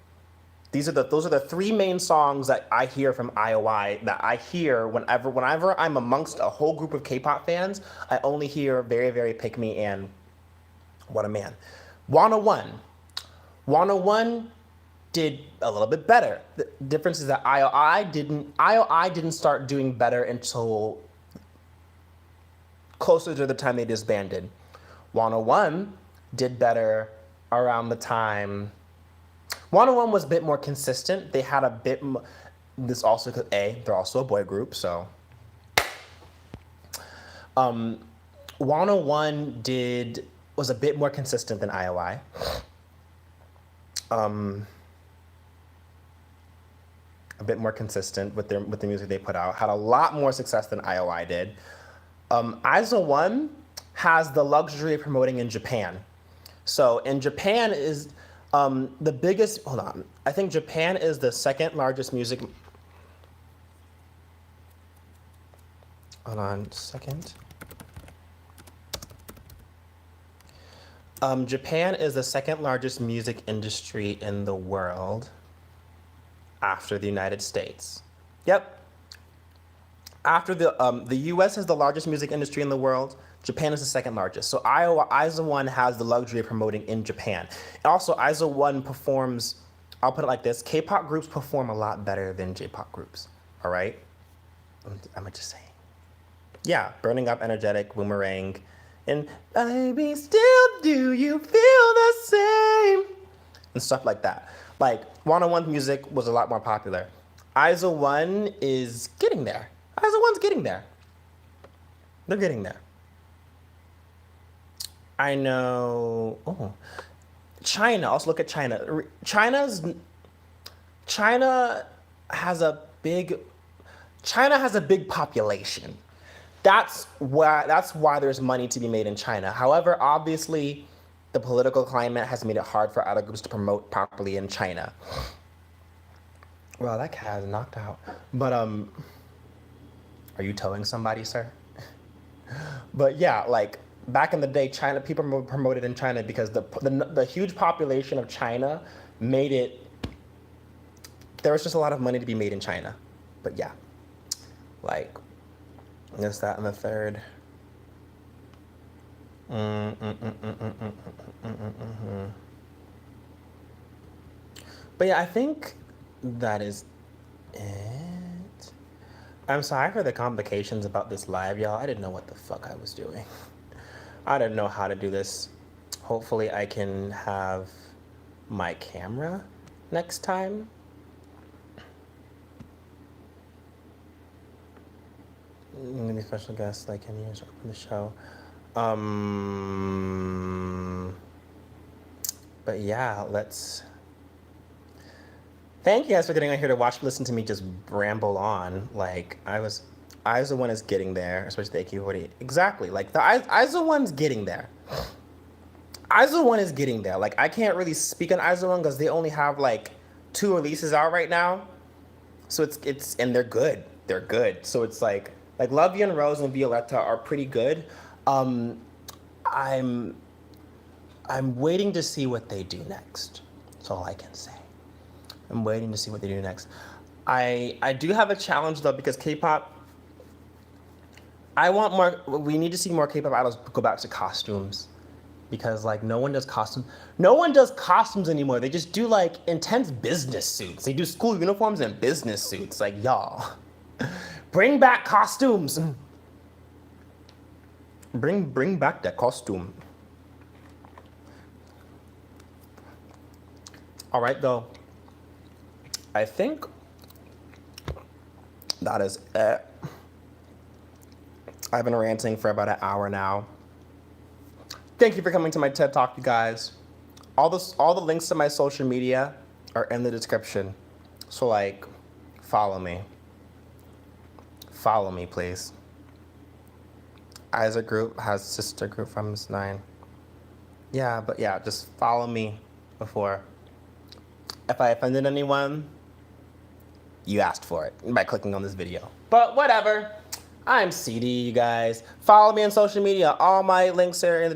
Those are the 3 main songs that I hear from IOI that I hear whenever I'm amongst a whole group of K-pop fans. I only hear Very Very, Pick Me, and What a Man. 101 did a little bit better. The difference is that IOI didn't start doing better until closer to the time they disbanded. 101 did better around the time. 101 was a bit more consistent. They had a bit more. This also because they're also a boy group, so. 101 was a bit more consistent than IOI. A bit more consistent with the music they put out. Had a lot more success than IOI did. IZ*ONE has the luxury of promoting in Japan. So in Japan is the biggest. Hold on, I think Japan is the second largest music. Hold on a second. Japan is the second largest music industry in the world after the United States. Yep. After the U.S. is the largest music industry in the world, Japan is the second largest. So IZ*ONE has the luxury of promoting in Japan. And also, IZ*ONE performs, I'll put it like this, K-pop groups perform a lot better than J-pop groups, all right? I'm just saying. Yeah, Burning Up, Energetic, Boomerang, and Baby, Still Do You Feel the Same? And stuff like that. Like, 101's music was a lot more popular. IZ*ONE is getting there. IZ*ONE's getting there. They're getting there. I know. Oh, China. Also look at China. China has a big population. That's why there's money to be made in China. However, obviously, the political climate has made it hard for other groups to promote properly in China. Well, that cat is knocked out. But are you towing somebody, sir? But yeah, like back in the day, China people promoted in China because the huge population of China made it. There was just a lot of money to be made in China. But yeah, like this, that, and the third. But yeah, I think that is it. I'm sorry for the complications about this live, y'all. I didn't know what the fuck I was doing. I didn't know how to do this. Hopefully I can have my camera next time. Maybe special guests like any years open the show. But yeah, let's. Thank you guys for getting on here to watch, listen to me just ramble on. Like I was the one is getting there, especially the AQ40. Exactly. Like I's the one's getting there. I's one is getting there. Like I can't really speak on I's one because they only have like 2 releases out right now. So it's and they're good. They're good. So it's like Love You and Rose and Violetta are pretty good. I'm waiting to see what they do next. That's all I can say. I'm waiting to see what they do next. I do have a challenge though because K-pop. I want more. We need to see more K-pop idols go back to costumes, because like no one does costumes. No one does costumes anymore. They just do like intense business suits. They do school uniforms and business suits. Like y'all, bring back costumes. Bring back that costume. All right though. I think that is it. I've been ranting for about an hour now. Thank you for coming to my TED Talk, you guys. All the links to my social media are in the description. So like, follow me. Follow me, please. Isa Group has sister group from Miss 9. Yeah, but yeah, just follow me before. If I offended anyone, you asked for it by clicking on this video. But whatever. I'm CD, you guys. Follow me on social media. All my links are in the